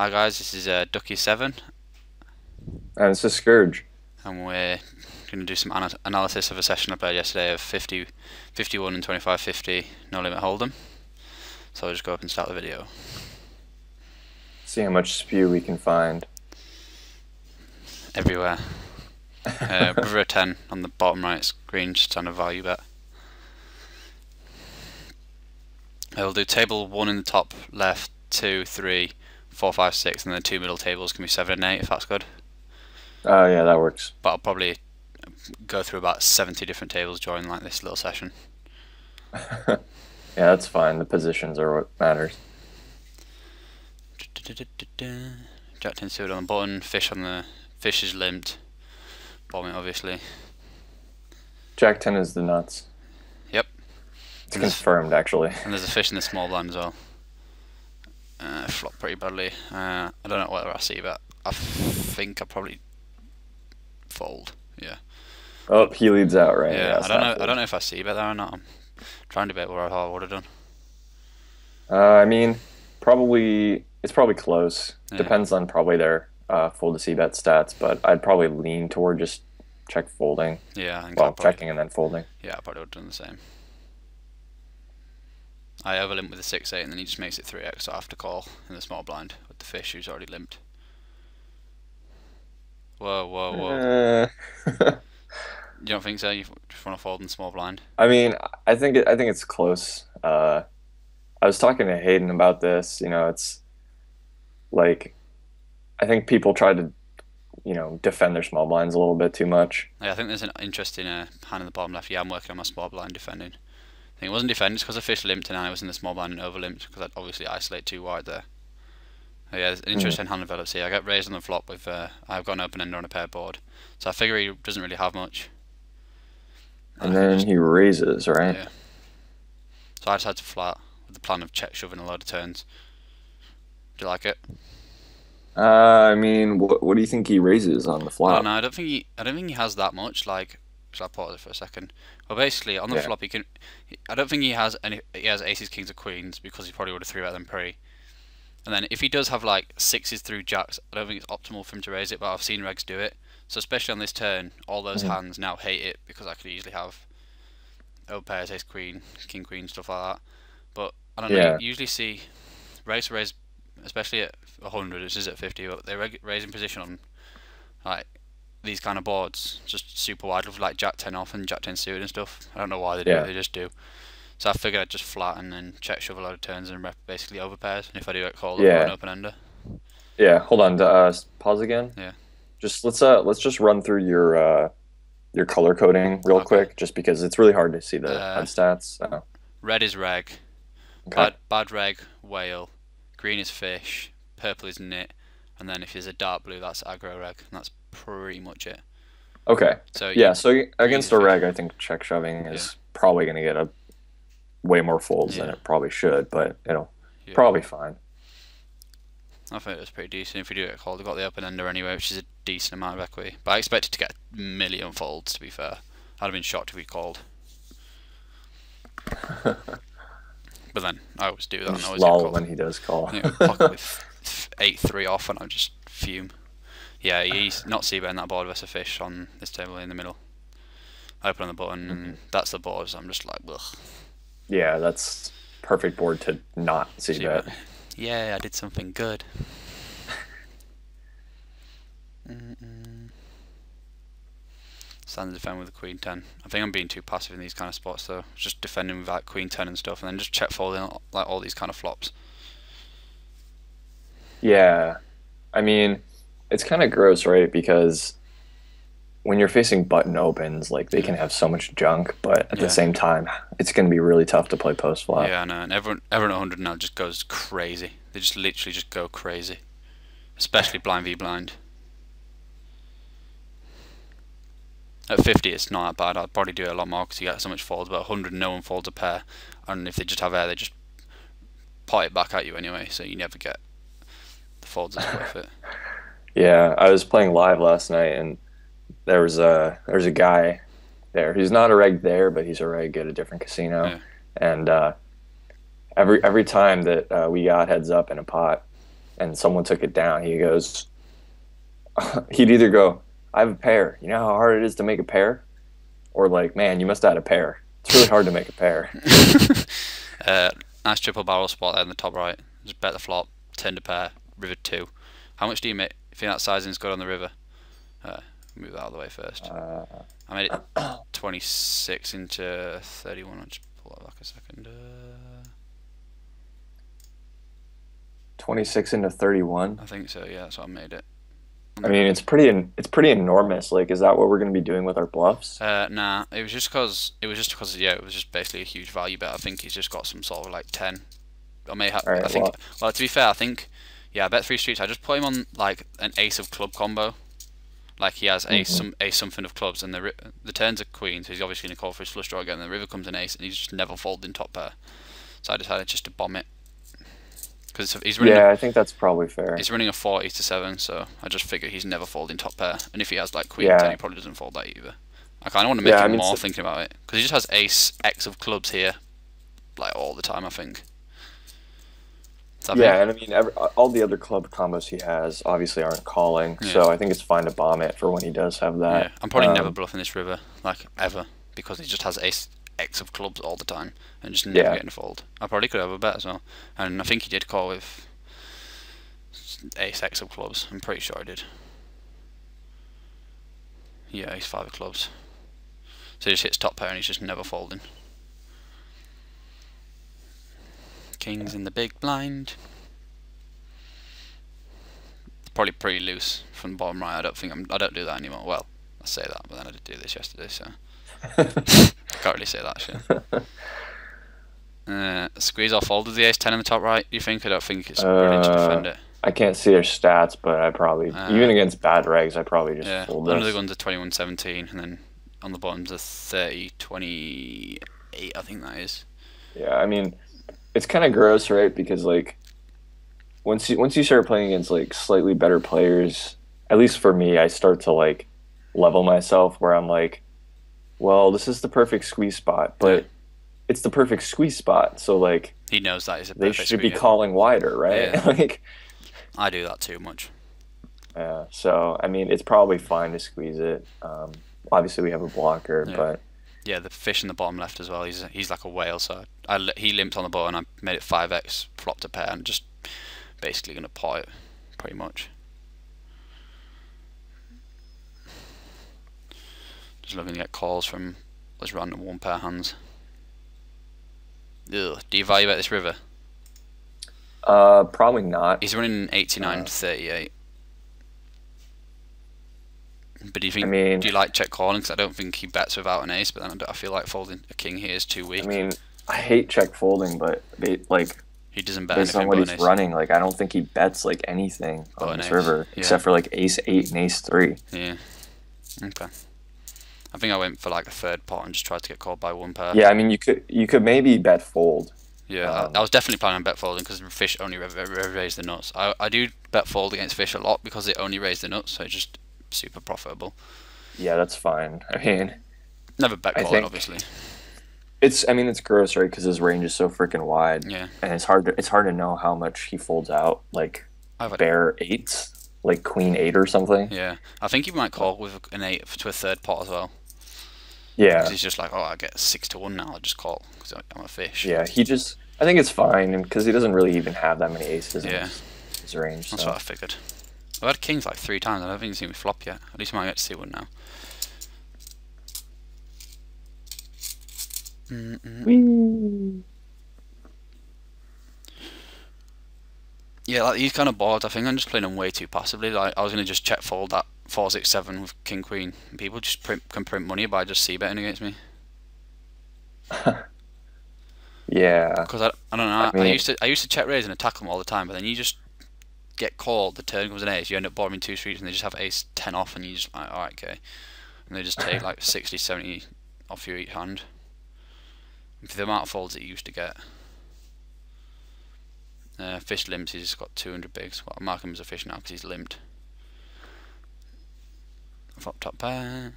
Hi guys, this is Ducky7, And it's a Scourge. and we're going to do some analysis of a session I played yesterday of 50, 51 and 25-50 no limit hold'em. So I'll just go up and start the video. See how much spew we can find. Everywhere. River 10 on the bottom right screen, just on a value bet. We'll do table 1 in the top left, 2, 3, 4, 5, 6, and then the two middle tables can be 7 and 8 if that's good. Yeah, that works. But I'll probably go through about 70 different tables during like this little session. Yeah, that's fine. The positions are what matters. Jack 10 suited on the button, fish on the fish is limped. Bombing obviously. Jack 10 is the nuts. Yep. It's confirmed, actually. And there's a fish in the small blind as well. Flop pretty badly. I don't know whether I see that. I think I probably fold. Yeah. Oh, he leads out, right? Yeah. Yeah, I don't know if I see bet there or not. I'm trying to bet what I would have done. I mean, probably it's probably close. Yeah. Depends on probably their fold to see bet stats, but I'd probably lean toward just check folding. Yeah. I think Well, checking and then folding. Yeah, I probably would have done the same. I overlimp with the 6-8 and then he just makes it 3x, so I have to call in the small blind with the fish who's already limped. Whoa, whoa, whoa. You don't think so? You just want to fold in the small blind? I mean, I think it's close. I was talking to Hayden about this. It's like I think people try to, defend their small blinds a little bit too much. Yeah, I think there's an interesting hand in the bottom left. Yeah, I'm working on my small blind defending. I think it wasn't defending, it's because the fish limped and I was in the small blind and over limped because I'd obviously isolate too wide there. Oh, yeah, there's an interesting hand develops here. I get raised on the flop with I've got an open ender on a pair board, so I figure he doesn't really have much. And then he raises, right? Yeah. So I just had to flat with the plan of check shoving a load of turns. Do you like it? I mean, what do you think he raises on the flop? No, I don't think he has that much. Like, shall I pause it for a second? Well, basically on the Yeah. flop I don't think he has any. He has aces, kings, or queens because he probably would have three bet them pre. And then if he does have like sixes through jacks, I don't think it's optimal for him to raise it. But I've seen regs do it. So especially on this turn, all those hands now hate it because I could easily have open pairs, ace, queen, king, queen, stuff like that. But I don't know. Yeah. You usually see raise, especially at 100, which is at 50, but they raise in position on like these kind of boards just super wide with like Jack 10 off and Jack 10 suited and stuff. I don't know why they do it, Yeah. they just do. So I figured I'd just flat and then check shove a load of turns and rep basically over pairs. And if I do get called, I've got an Yeah. open ender. Yeah. Hold on. Pause again. Yeah. Just let's just run through your color coding real Okay. quick, just because it's really hard to see the Uh, HUD stats. So. Red is reg, Okay. bad reg, whale, green is fish, purple is nit, and then if there's a dark blue, that's aggro reg, and that's pretty much it. Okay. So Yeah. So against a fish. reg, I think check shoving is probably going to get a way more folds than Yeah. it probably should, but it'll Yeah. probably fine. I think it was pretty decent. If we do get called, I've got the open ender anyway, which is a decent amount of equity. But I expected to get a million folds, to be fair. I'd have been shocked if we called. But then, I always do that. And I Just always get lull called. when he does call. Pocket with 8-3 off, and I just fume. Yeah, he's not c-betting that board versus a fish on this table in the middle. I open on the button, and that's the board, so I'm just like, ugh. Yeah, that's perfect board to not see bet. Yeah, I did something good. Standard defend with the queen 10. I think I'm being too passive in these kind of spots though. Just defending with like queen 10 and stuff, and then just check folding like all these kind of flops. Yeah, I mean, it's kind of gross, right? Because when you're facing button opens, like they can have so much junk, but at Yeah. the same time, it's going to be really tough to play post flop. Yeah, I know. And everyone at 100 now just goes crazy. They just literally just go crazy, especially blind v blind. At 50, it's not that bad. I'd probably do it a lot more because you get so much folds. But at 100, no one folds a pair, and if they just have air, they just pot it back at you anyway. So you never get the folds that's worth it. Yeah, I was playing live last night, and there's a guy there. He's not a reg there, but he's a reg at a different casino. Yeah. And every time that we got heads up in a pot, and someone took it down, he goes, he'd either go, I have a pair. You know how hard it is to make a pair? Or like, man, you must have had a pair. It's really hard to make a pair. Nice triple barrel spot there in the top right. Just bet the flop, turned a pair, river 2. How much do you make? If you think that sizing's good on the river? Move that out of the way first. I made it 26 into 31. I'll just pull that back a second. 26 into 31. I think so. Yeah, that's what I made it. I mean, it's pretty enormous. Like, is that what we're going to be doing with our bluffs? Nah, it was just because yeah, it was just basically a huge value bet. I think he's just got some sort of like 10. I may have. Right, I think. Well, to be fair, I think. Yeah, I bet 3 streets. I just put him on like an ace of club combo. Like he has ace something of clubs, and the turns are queen, so he's obviously going to call for his flush draw again. And the river comes an ace, and he's just never folding top pair. So I decided just to bomb it. Because he's running. Yeah, I think that's probably fair. He's running a 40 to 7, so I just figure he's never folding top pair. And if he has like queen, Yeah. then he probably doesn't fold that either. I kind of want to make Yeah, I him mean, more thinking about it, because he just has ace X of clubs here, like all the time. I think. Yeah, and I mean, all the other club combos he has obviously aren't calling, so I think it's fine to bomb it for when he does have that. Yeah, I'm probably never bluffing this river, like ever, because he just has ace X of clubs all the time and just never getting a fold. I probably could have a bet as well, and I think he did call with ace X of clubs. I'm pretty sure I did. Yeah, ace 5 of clubs. So he just hits top pair and he's just never folding. King's in the big blind. Probably pretty loose from the bottom right. I don't do that anymore. Well, I say that, but then I did do this yesterday, so can't really say that shit. Squeeze or fold with the ace 10 in the top right. You think? I don't think it's brilliant to defend it. I can't see their stats, but I probably even against bad regs, I probably just fold this. Under the guns are 21-17, and then on the bottoms are 30-28. I think that is. Yeah, I mean, it's kind of gross, right? Because like once you start playing against like slightly better players, at least for me, I start to like level myself where I'm like, well, this is the perfect squeeze spot, but it's the perfect squeeze spot, so like he knows that is a they perfect should be squeeze. calling wider, right? Yeah. Like I do that too much. Yeah, so I mean, it's probably fine to squeeze it. Obviously, we have a blocker, but yeah, the fish in the bottom left as well. He's like a whale, so he limped on the button. I made it 5x, flopped a pair, and just basically gonna pot it, pretty much. Just looking to get calls from those random 1 pair hands. Ugh. Do you value bet this river? probably not. He's running 89-38. But do you think? I mean, do you like check calling? Because I don't think he bets without an ace. But then I feel like folding a king here is too weak. I mean, I hate check folding, but he doesn't bet based anything on what but he's an ace. running, like I don't think he bets like anything But on an this ace, river except for like ace 8 and ace 3. Yeah. Okay. I think I went for like a third pot and just tried to get called by 1 pair. Yeah, I mean you could maybe bet fold. Yeah, I was definitely planning on bet folding because fish only raise the nuts. I do bet fold against fish a lot because they only raise the nuts, so it's just super profitable. Yeah, that's fine. I mean, never bet calling, obviously. I mean, it's gross, right? Because his range is so freaking wide. Yeah. And it's hard to know how much he folds out, like bare 8s, like queen 8 or something. Yeah, I think he might call with an 8 to a third pot as well. Yeah. Because he's just like, oh, I get 6-1 now. I'll just call because I'm a fish. Yeah, I think it's fine because he doesn't really even have that many aces in his range. That's what I figured. I've had kings like 3 times. I don't think he's seen me flop yet. At least I might get to see one now. Yeah, like these kind of boards, I think I'm just playing them way too passively. Like I was gonna just check fold that 4-6-7 with king queen. People just can print money by just c-betting against me. Yeah. Because I don't know. I used to check raise and attack them all the time, but then you just get called. The turn comes an ace. You end up bombing 2 streets, and they just have ace 10 off, and you just like, alright, okay. And they just take like 60, 70 off you each hand. For the amount of folds that you used to get. Fish limps, he's got 200 bigs. Well, I'll mark him as a fish now because he's limped. Flop top pair.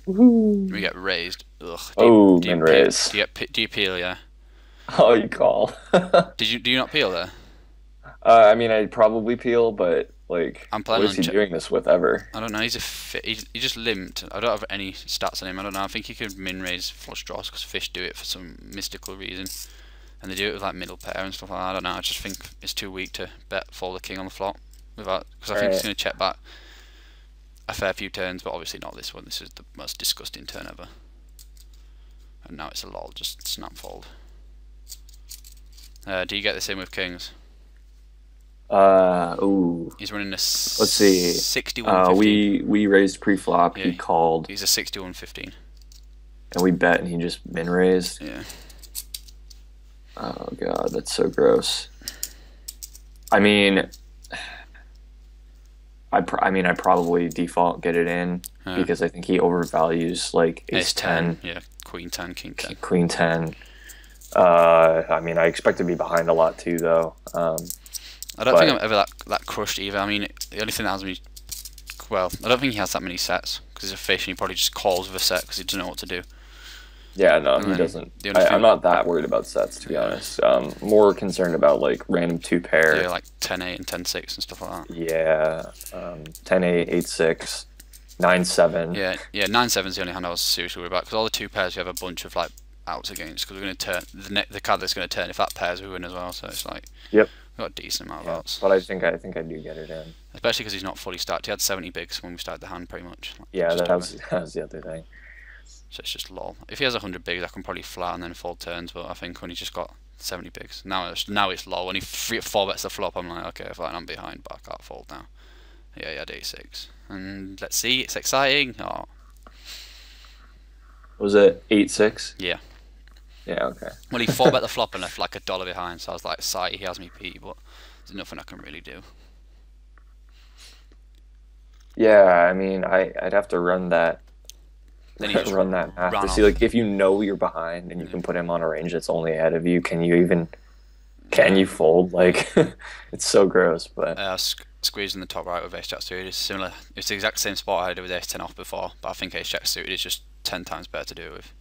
We get raised. Ugh. Do you raise. Do you peel? Yeah. Oh, you call. Do you not peel there? I mean, I'd probably peel, but like, I'm what planning is on. he doing this with ever? I don't know. He just limped. I don't have any stats on him. I don't know. I think he could min raise flush draws because fish do it for some mystical reason, and they do it with like middle pair and stuff like that. I don't know. I just think it's too weak to bet fold the king on the flop without because I All think he's right. going to check back a fair few turns, but obviously not this one. This is the most disgusting turn ever. And now it's a lol, just snap fold. Do you get this in with kings? Ooh. He's running a Let's see. 61-15. We raised pre-flop. Yeah, He called, he's a 61-15. and we bet, and he just min raised. Yeah. Oh god, that's so gross. I mean, I mean, I probably default get it in because I think he overvalues like ace 10, yeah, queen 10, king 10. queen 10. I mean, I expect to be behind a lot too, though. I don't think I'm ever that crushed either. I mean, the only thing that has me, well, I don't think he has that many sets because he's a fish and he probably just calls with a set because he doesn't know what to do. Yeah, no, And he then doesn't. the only I'm thing, not that worried about sets, to be honest. More concerned about like random two pair. yeah, like 10-8 and 10-6 and stuff like that. Yeah, 10-8, 8-6, 9-7. Yeah, yeah, 9-7 is the only hand I was seriously worried about because all the two pairs you have a bunch of like outs against because we're going to turn the card that's going to turn if that pairs we win as well. So it's like Yep. we've got a decent amount of Yeah, outs, but I think I do get it in. especially because he's not fully stacked. He had 70 bigs when we started the hand, pretty much. Like, Yeah, just that was, that was the other thing. So it's just lol. If he has 100 bigs, I can probably flat and then fold turns. But I think when he's just got 70 bigs, now it's low. When he four bets the flop, I'm like, okay, fine, I'm behind, but I can't fold now. Yeah, he had 86, and let's see, it's exciting. Oh, Was it 8-6? yeah. Yeah, okay. Well, he four bet the flop and left like a dollar behind, so I was like, sigh, he has me beat, but there's nothing I can really do. Yeah, I mean, I'd have to run that Then he just run that math ran to see off. like if you know you're behind and you can put him on a range that's only ahead of you, can Yeah. you fold? Like it's so gross, but Squeezing the top right with ace jack suited is similar. It's the exact same spot I did with ace 10 off before, but I think ace jack suited is just 10 times better to do with.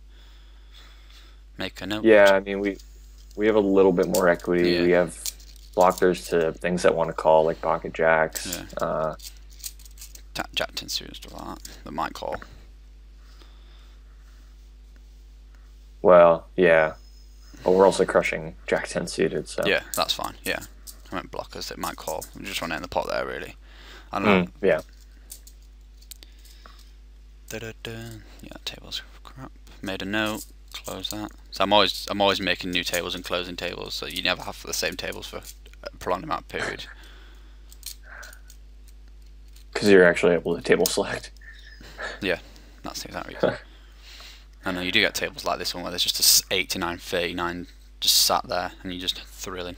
Make a note. yeah, I mean we have a little bit more equity. Yeah. We have blockers to things that want to call like pocket jacks. Yeah. Jack 10 suited stuff like that might call. Well, yeah. But we're also crushing Jack 10 suited, so Yeah, that's fine. Yeah, I meant blockers that might call. I'm just running in the pot there, really. I don't know. yeah. Yeah, table's crap. Made a note. Close that. So I'm always making new tables and closing tables, so you never have the same tables for a prolonged amount of period. Because you're actually able to table select. Yeah, that's the exact reason. I know you do get tables like this one where there's just a 89, 39 just sat there and you're just thrilling.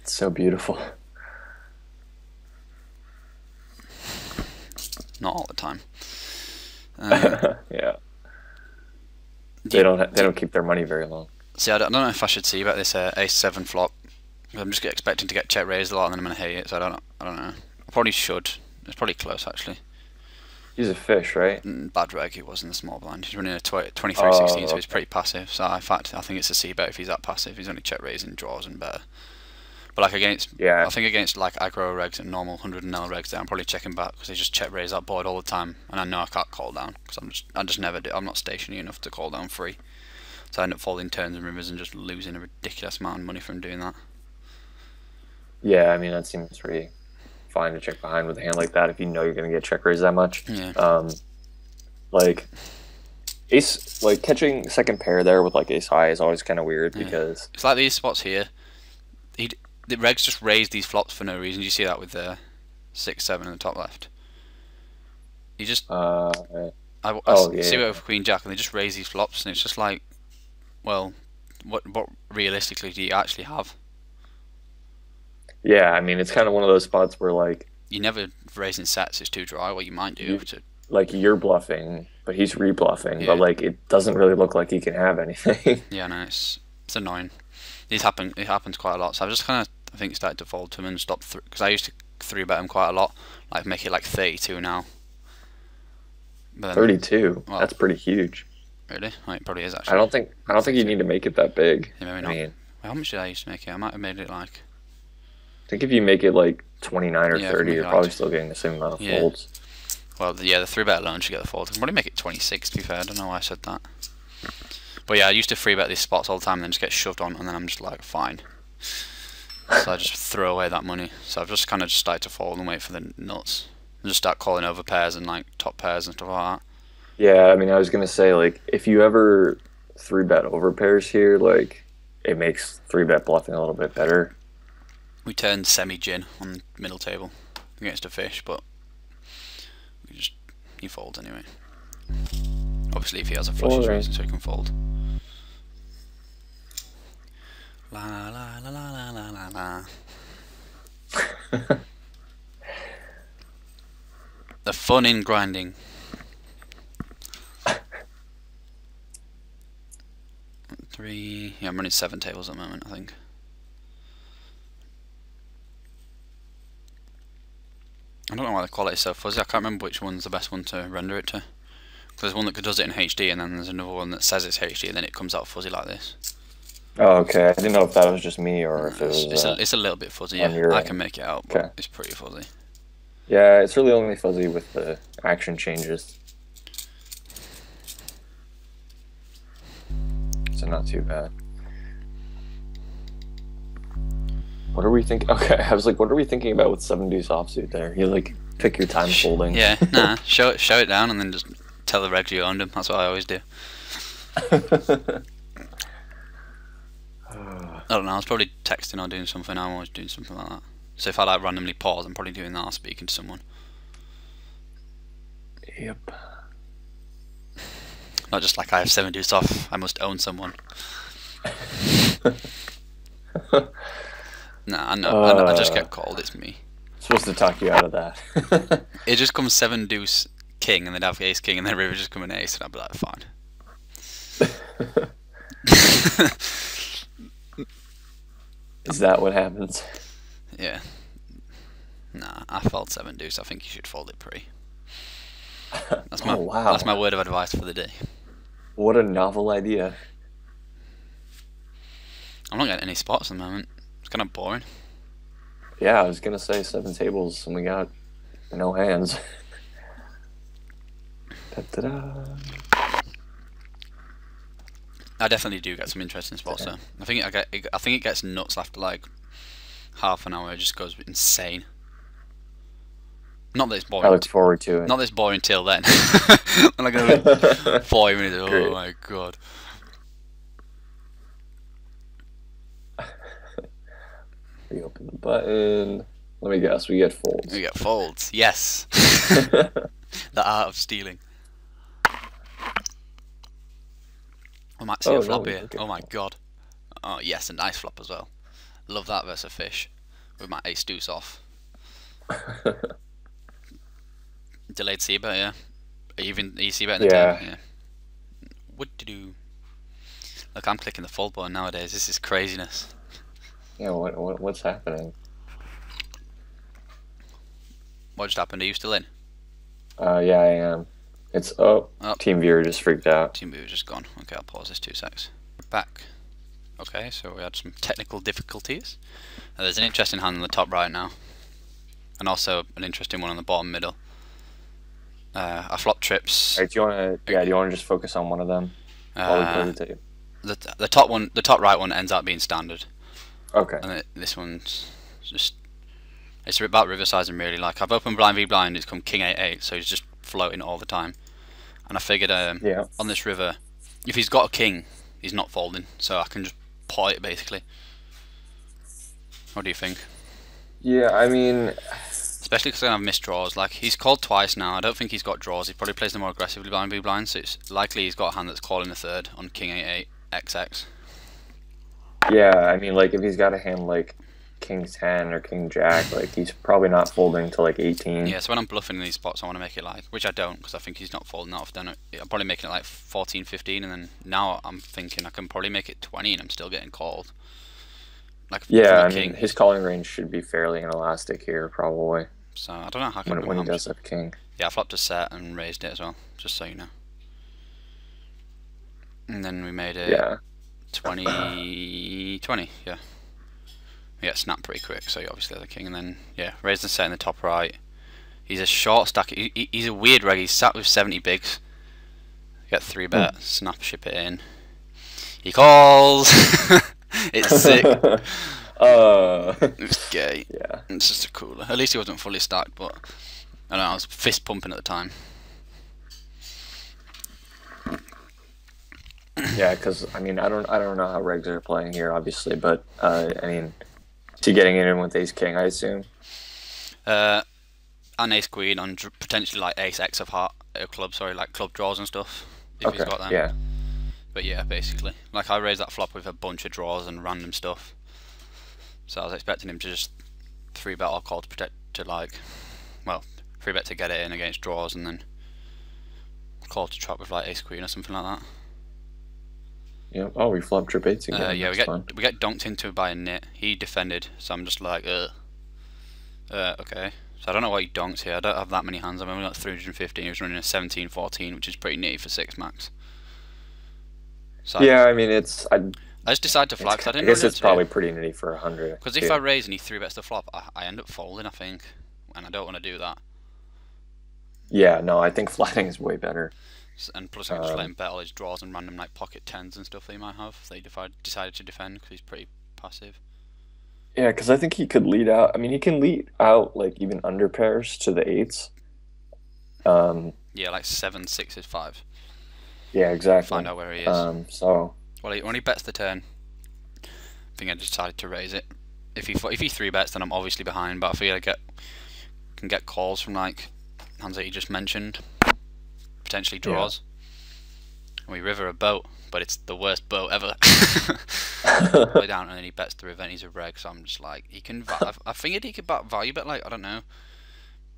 It's so beautiful. Not all the time. Yeah. They don't keep their money very long. See, I don't know if I should see about this ace 7 flop. I'm just expecting to get check raised a lot and then I'm going to hate it, so I don't know. I probably should. It's probably close actually. He's a fish, right? Bad reg, he was in the small blind. He's running a 23-16, so he's Okay. pretty passive. So in fact, I think it's a C bet if he's that passive. He's only check raising draws and better. But like Yeah. I think against like aggro regs and normal 100 and L regs, there I'm probably checking back because they just check raise that board all the time, and I know I can't call down because I just never do. I'm not stationary enough to call down free, so I end up folding turns and rivers and just losing a ridiculous amount of money from doing that. Yeah, I mean that seems pretty fine to check behind with a hand like that if you know you're gonna get check raised that much. Yeah. Like ace, like catching second pair there with like ace high is always kind of weird Yeah. because It's like these spots here. The regs just raise these flops for no reason. You see that with the 6-7 in the top left. You just yeah, see yeah. it with Queen Jack, and they just raise these flops, and it's just like, well, what realistically do you actually have? Yeah, I mean it's kind of one of those spots where like You never raising sets. It's too dry. What you might do like you're bluffing, but he's rebluffing, Yeah. but like it doesn't really look like he can have anything. yeah, no, it's annoying. It happens quite a lot. So I've just kind of I think started to fold to him and stop because I used to 3-bet him quite a lot, like make it like 32 now. But then, 32. Well, That's pretty huge. really? Well, it probably is I actually. don't think you need to make it that big. Yeah, maybe I not. mean, How much did I used to make it? I might have made it like, I think if you make it like 29 or yeah, if I 30, make it you're like, probably still getting the same amount of yeah. folds. Well, yeah, the 3-bet alone should get the fold. I can probably make it 26 to be fair. I don't know why I said that. But yeah, I used to 3-bet these spots all the time and then just get shoved on, and then I'm just like, fine. So I just throw away that money. So I've just kind of just started to fold and wait for the nuts. And just start calling over pairs and like top pairs and stuff like that. Yeah, I mean, I was gonna say like if you ever 3-bet over pairs here, like it makes 3-bet bluffing a little bit better. We turned semi-gin on the middle table against a fish, but he folds anyway. Obviously, if he has a flush, he's raising, so he can fold. La la la la la la la. The fun in grinding. Three. Yeah, I'm running 7 tables at the moment, I think. I don't know why the quality is so fuzzy. I can't remember which one's the best one to render it to. There's one that does it in HD, and then there's another one that says it's HD, and then it comes out fuzzy like this. Oh, okay. I didn't know if that was just me or if it was. It's a little bit fuzzy. Yeah, I can make it out, but it's pretty fuzzy. Yeah, it's really only fuzzy with the action changes. So not too bad. What are we thinking? Okay, I was like, what are we thinking about with 7 deuce offsuit there? You like pick your time folding. Yeah, nah, show it down and then just tell the regs you owned them. That's what I always do. I don't know, I was probably texting or doing something. I'm always doing something like that. So if I like randomly pause, I'm probably doing that or speaking to someone. Yep. Not just like I have 7 deuce off, I must own someone. Nah, I just get called, it's me. Supposed to talk you out of that. It just comes 7 deuce king and then have ace king and then river just come an ace and I'll be like, fine. Is that what happens? Yeah. Nah, I fold 7 deuce. I think you should fold it pre. That's my wow. That's my word of advice for the day. What a novel idea. I'm not getting any spots at the moment. It's kind of boring. Yeah, I was gonna say 7 tables and we got no hands. Da-da-da. I definitely do get some interesting spots though. I think it gets nuts after like half an hour. It just goes insane. Not that it's boring. I look forward to it. Not that it's boring till then. Like 40 minutes. Oh Great. My god. We open the button. Let me guess. We get folds. We get folds. Yes. The art of stealing. I might see a flop here. Oh my god. Oh yes, a nice flop as well. Love that versus a fish. With my ace deuce off. Delayed c-bet, yeah. Even c-bet in the table, yeah. What to do? Look, I'm clicking the fold button nowadays. This is craziness. Yeah, what's happening? What just happened? Are you still in? Yeah, I am. It's Team viewer just freaked out. Team viewer just gone. Okay, I'll pause this 2 secs. We're back. Okay, so we had some technical difficulties. There's an interesting hand on the top right now, and also an interesting one on the bottom middle. I flop trips. Right, do you want to just focus on one of them? The top right one ends up being standard. Okay. And this one's just, it's about river sizing really. Like I've opened blind v blind, it's come king 8-8, so he's just floating all the time. And I figured on this river, if he's got a king, he's not folding, so I can just pot it basically. What do you think? Yeah, I mean, especially because I have missed draws. Like he's called twice now. I don't think he's got draws. He probably plays them more aggressively blind v blind, so it's likely he's got a hand that's calling a third on king 8-8 XX. Yeah, I mean, like if he's got a hand like king 10 or king jack, like he's probably not folding to like 18. Yeah, so when I'm bluffing in these spots, I want to make it like, which I don't, because I think he's not folding that often. I'm probably making it like 14, 15, and then now I'm thinking I can probably make it 20, and I'm still getting called. Like yeah, I mean, his calling range should be fairly inelastic here, probably. So I don't know how when he does have king. Yeah, I flopped a set and raised it as well, just so you know. And then we made it 22. 20, yeah. Yeah, snap pretty quick, so he obviously has a king, and then, yeah, raise and set in the top right. He's a short stack, he's a weird reg, he's sat with 70 bigs. Get 3-bet, snap, ship it in. He calls! It's sick. It's gay. Yeah. It's just a cooler. At least he wasn't fully stacked, but I don't know, I was fist pumping at the time. Yeah, because I mean, I don't know how regs are playing here, obviously, but I mean, is he getting it in with ace king? I assume. And ace queen on potentially like ace x of heart, club, sorry, like club draws and stuff. If he's got them. Yeah. But yeah, basically, like I raised that flop with a bunch of draws and random stuff. So I was expecting him to just 3-bet or call to protect, to like, well, 3-bet to get it in against draws and then call to trap with like ace queen or something like that. Yeah. Oh, we flopped trip eights again. Yeah, That's we get donked into by a nit. He defended, so I'm just like, okay. So I don't know why he donks here. I don't have that many hands. I've only got 315. He was running a 17-14, which is pretty nitty for 6 max. So yeah, I mean, it's. I just decided to flag. I guess it's probably pretty nitty for 100. Because if I raise and he 3-bets the flop, I end up folding, I think, and I don't want to do that. Yeah, no, I think flatting is way better. And plus, I can just let him bet all his draws and random like pocket tens and stuff that he might have if they decided to defend, because he's pretty passive. Yeah, because I think he could lead out. I mean, he can lead out like even under pairs to the eights. Yeah, like 7, 6s, 5. Yeah, exactly. Find out where he is. So. Well, when he bets the turn, I think I decided to raise it. If he 3-bets, then I'm obviously behind. But I feel I can get calls from like hands that you just mentioned, potentially draws. Yeah. We river a boat, but it's the worst boat ever. Play down and then he bets the river and he's a reg. So I'm just like, he can. I figured he could value bet like, I don't know,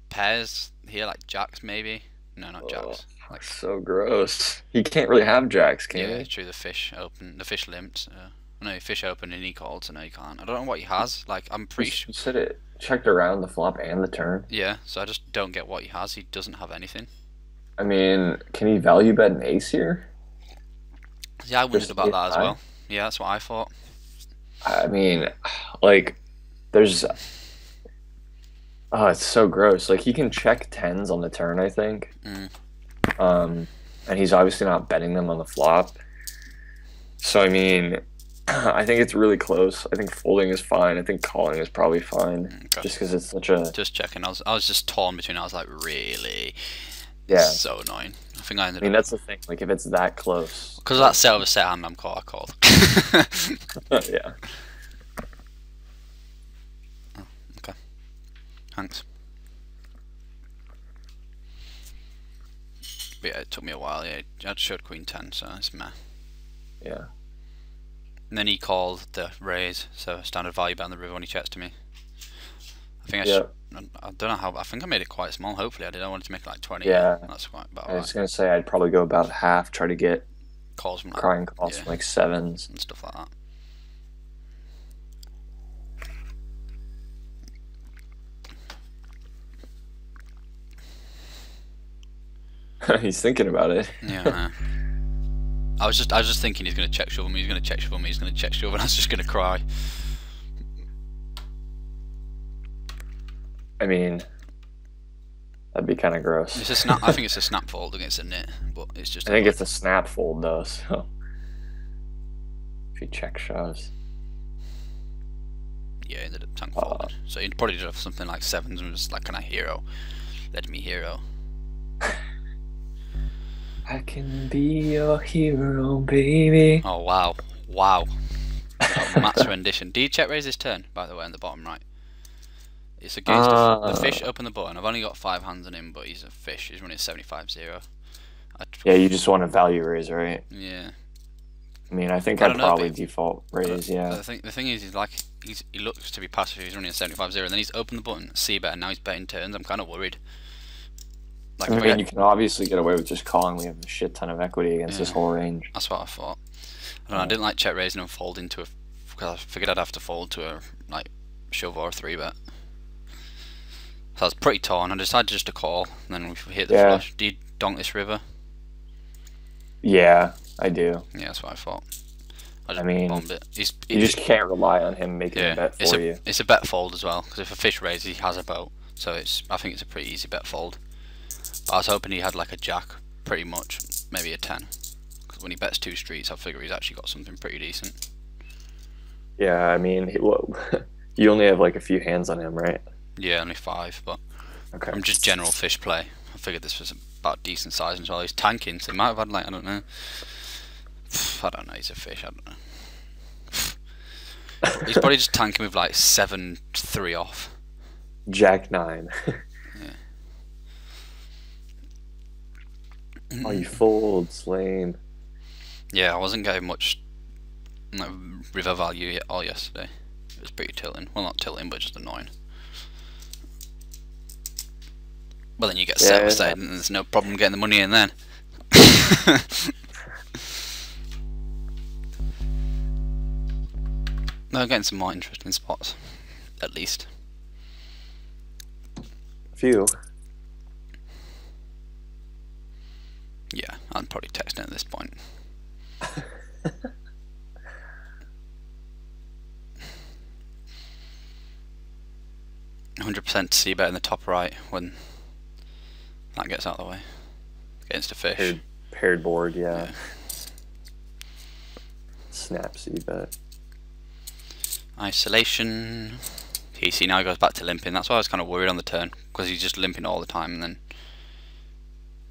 pairs here, like jacks maybe. No, not jacks. Like, so gross. He can't really have jacks, can he? Yeah, true. The fish open, the fish limped. No, fish open and he called, so no, he can't. I don't know what he has. Like, I'm pretty sure. You said it checked around the flop and the turn. Yeah, so I just don't get what he has. He doesn't have anything. I mean, can he value bet an ace here? Yeah, I wondered about that as well. Yeah, that's what I thought. I mean, like, there's. Oh, it's so gross. Like, he can check tens on the turn, I think. And he's obviously not betting them on the flop. So, I mean, I think it's really close. I think folding is fine. I think calling is probably fine. Okay. Just because it's such a... Just checking. I was just torn between. I was like, really? Yeah. It's so annoying. I think I ended up... I mean, that's the thing. Like, if it's that close... Because of that set of a set hand, I called. Yeah. Oh, okay. Thanks. But yeah, it took me a while. Yeah, I showed Queen 10, so it's meh. Yeah. And then he called the raise, so standard value bet on the river when he checks to me. I think I don't know how. I think I made it quite small. Hopefully, I did. I wanted to make it like 20. Yeah. That's quite about. I was gonna say I'd probably go about half. Try to get calls from crying calls from like sevens and stuff like that. He's thinking about it. Yeah. I was just thinking he's gonna check shove me. He's gonna check shove me. He's gonna check shove, and I was just gonna cry. I mean, that'd be kind of gross. It's a snap. I think it's a snap fold against a nit, but it's just. I think it's a snap fold though. So if he check shoves. Yeah, he ended up tank folded. So he probably did have something like sevens and was just like, "Can I hero? Let me hero." I can be your hero, baby. Oh wow, wow! Matt's rendition. Did he check raise his turn? By the way, on the bottom right. It's against the fish. Open the button. I've only got 5 hands on him, but he's a fish. He's running 75-0. Yeah, you just want a value raise, right? Yeah. I mean, I think I'd probably default raise. Yeah. The thing is, he looks to be passive. He's running a 75-0, and then he's opened the button, C bet, and now he's betting turns. I'm kind of worried. Like, I mean, you can obviously get away with just calling. We have a shit ton of equity against this whole range. That's what I thought. I didn't like check raising and fold into a, because I figured I'd have to fold to a like shove or a 3-bet. So I was pretty torn. I decided just to call, and then we hit the flush. Do you donk this river? Yeah, I do. Yeah, that's what I thought. I I just mean, bombed it. you just can't rely on him making a Yeah, bet for you. it's a bet fold as well, because if a fish raises, he has a boat, so I think it's a pretty easy bet fold. But I was hoping he had like a jack, pretty much, maybe a 10. Because when he bets 2 streets, I figure he's actually got something pretty decent. Yeah, I mean, you only have like a few hands on him, right? Yeah, only 5, but Okay. from just general fish play, I figured this was about decent size as well. He's tanking, so he might have had like, I don't know. I don't know, he's a fish, I don't know. He's probably just tanking with like 7-3 off. Jack 9. Yeah. Oh, you folds, lame. Yeah, I wasn't getting much like, river value all yesterday. It was pretty tilting. Well, not tilting, but just annoying. Well, then you get set with and there's no problem getting the money in then. No, getting some more interesting spots, at least. Few. Yeah, I'm probably texting at this point. %100% see bet in the top right when that gets out of the way. Against a fish. Paired board, yeah. Snap C bet. Isolation. You see, now he goes back to limping. That's why I was kind of worried on the turn, because he's just limping all the time, and then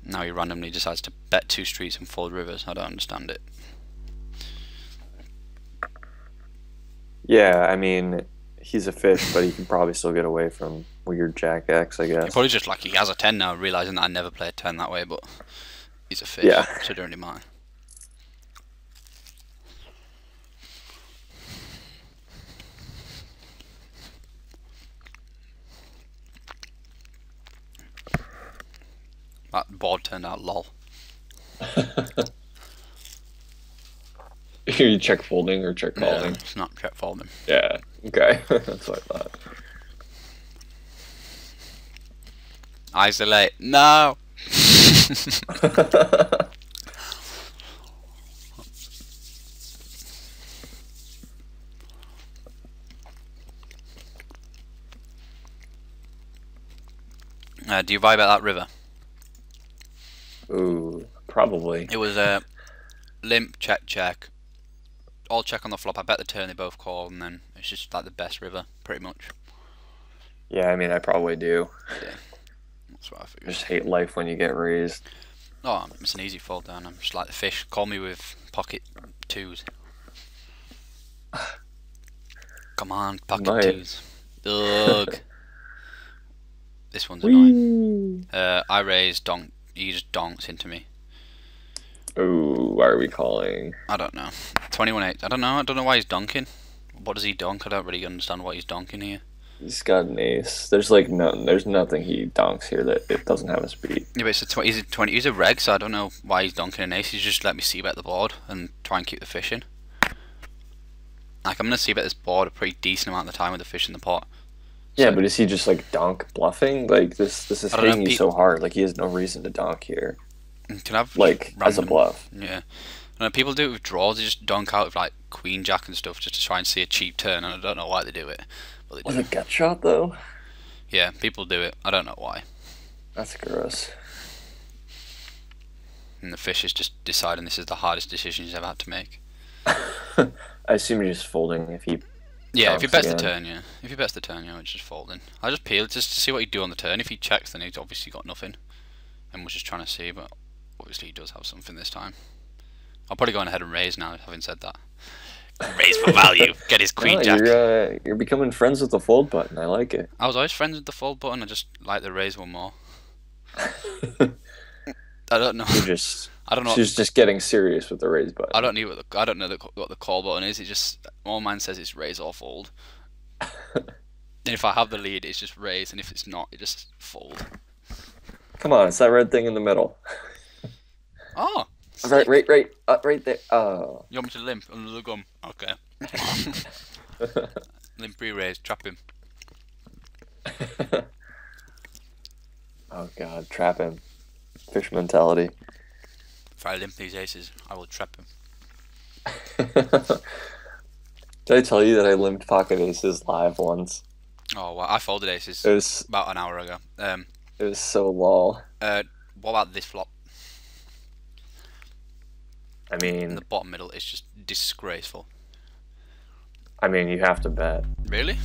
now he randomly decides to bet 2 streets and fold rivers. I don't understand it. Yeah, I mean, he's a fish, but he can probably still get away from weird Jack X, I guess. He's probably just like he has a 10 now, realising that I never play a 10 that way, but he's a fish, Yeah. so it don't really matter. That board turned out lol. You check folding or check calling? Yeah, it's not check folding. Yeah, okay. That's what I thought. Isolate. No! Do you vibe at that river? Ooh, probably. It was a limp, check, check. All check on the flop. I bet the turn they both call, and then it's just like the best river, pretty much. Yeah, I mean, I probably do. Yeah, that's what I figured. Just hate life when you get raised. Oh, it's an easy fold down. I'm just like the fish. Call me with pocket 2s. Come on, pocket 2s. Ugh. This one's annoying. I raise donk. He just donks into me. Ooh, why are we calling? I don't know. 21-8. I don't know. I don't know why he's donking. What does he donk? I don't really understand what he's donking here. He's got an ace. There's like there's nothing he donks here that it doesn't have a speed. Yeah, but it's he's a 20. He's a reg, so I don't know why he's donking an ace. He's just let me see bet the board and try and keep the fish in. Like I'm gonna see bet this board a pretty decent amount of the time with the fish in the pot. Yeah, but is he just like donk bluffing? Like this is hitting you so hard. Like he has no reason to donk here. Can I have like random, as a bluff? Yeah. And people do it with draws. They just donk out with like queen jack and stuff just to try and see a cheap turn. And I don't know why they do it. But they do. Was it gut shot though? Yeah, people do it. I don't know why. That's gross. And the fish is just deciding this is the hardest decision he's ever had to make. I assume you're just folding if he. Yeah, if he bets the turn, yeah. If he bets the turn, yeah, it's just folding. I just peel just to see what he'd do on the turn. If he checks, then he's obviously got nothing. And we're just trying to see, but obviously he does have something this time. I'll probably go on ahead and raise now, having said that. Raise for value. Get his queen jack. You're becoming friends with the fold button. I like it. I was always friends with the fold button. I just like the raise one more. I don't know. I don't know. She's just getting serious with the raise button. I don't know what the call button is. It just all mine says it's raise or fold. And if I have the lead, it's just raise, and if it's not, it just fold. Come on, it's that red thing in the middle. Oh, right there. Oh. You want me to limp under the gum? Okay. Limp re-raise, trap him. Oh god, trap him. Fish mentality. If I limp these aces, I will trap him. Did I tell you that I limped pocket aces live once? Oh, well, I folded aces It was about an hour ago. it was so lol. Uh, what about this flop? I In the mean, bottom middle, it's just disgraceful. you have to bet. Really?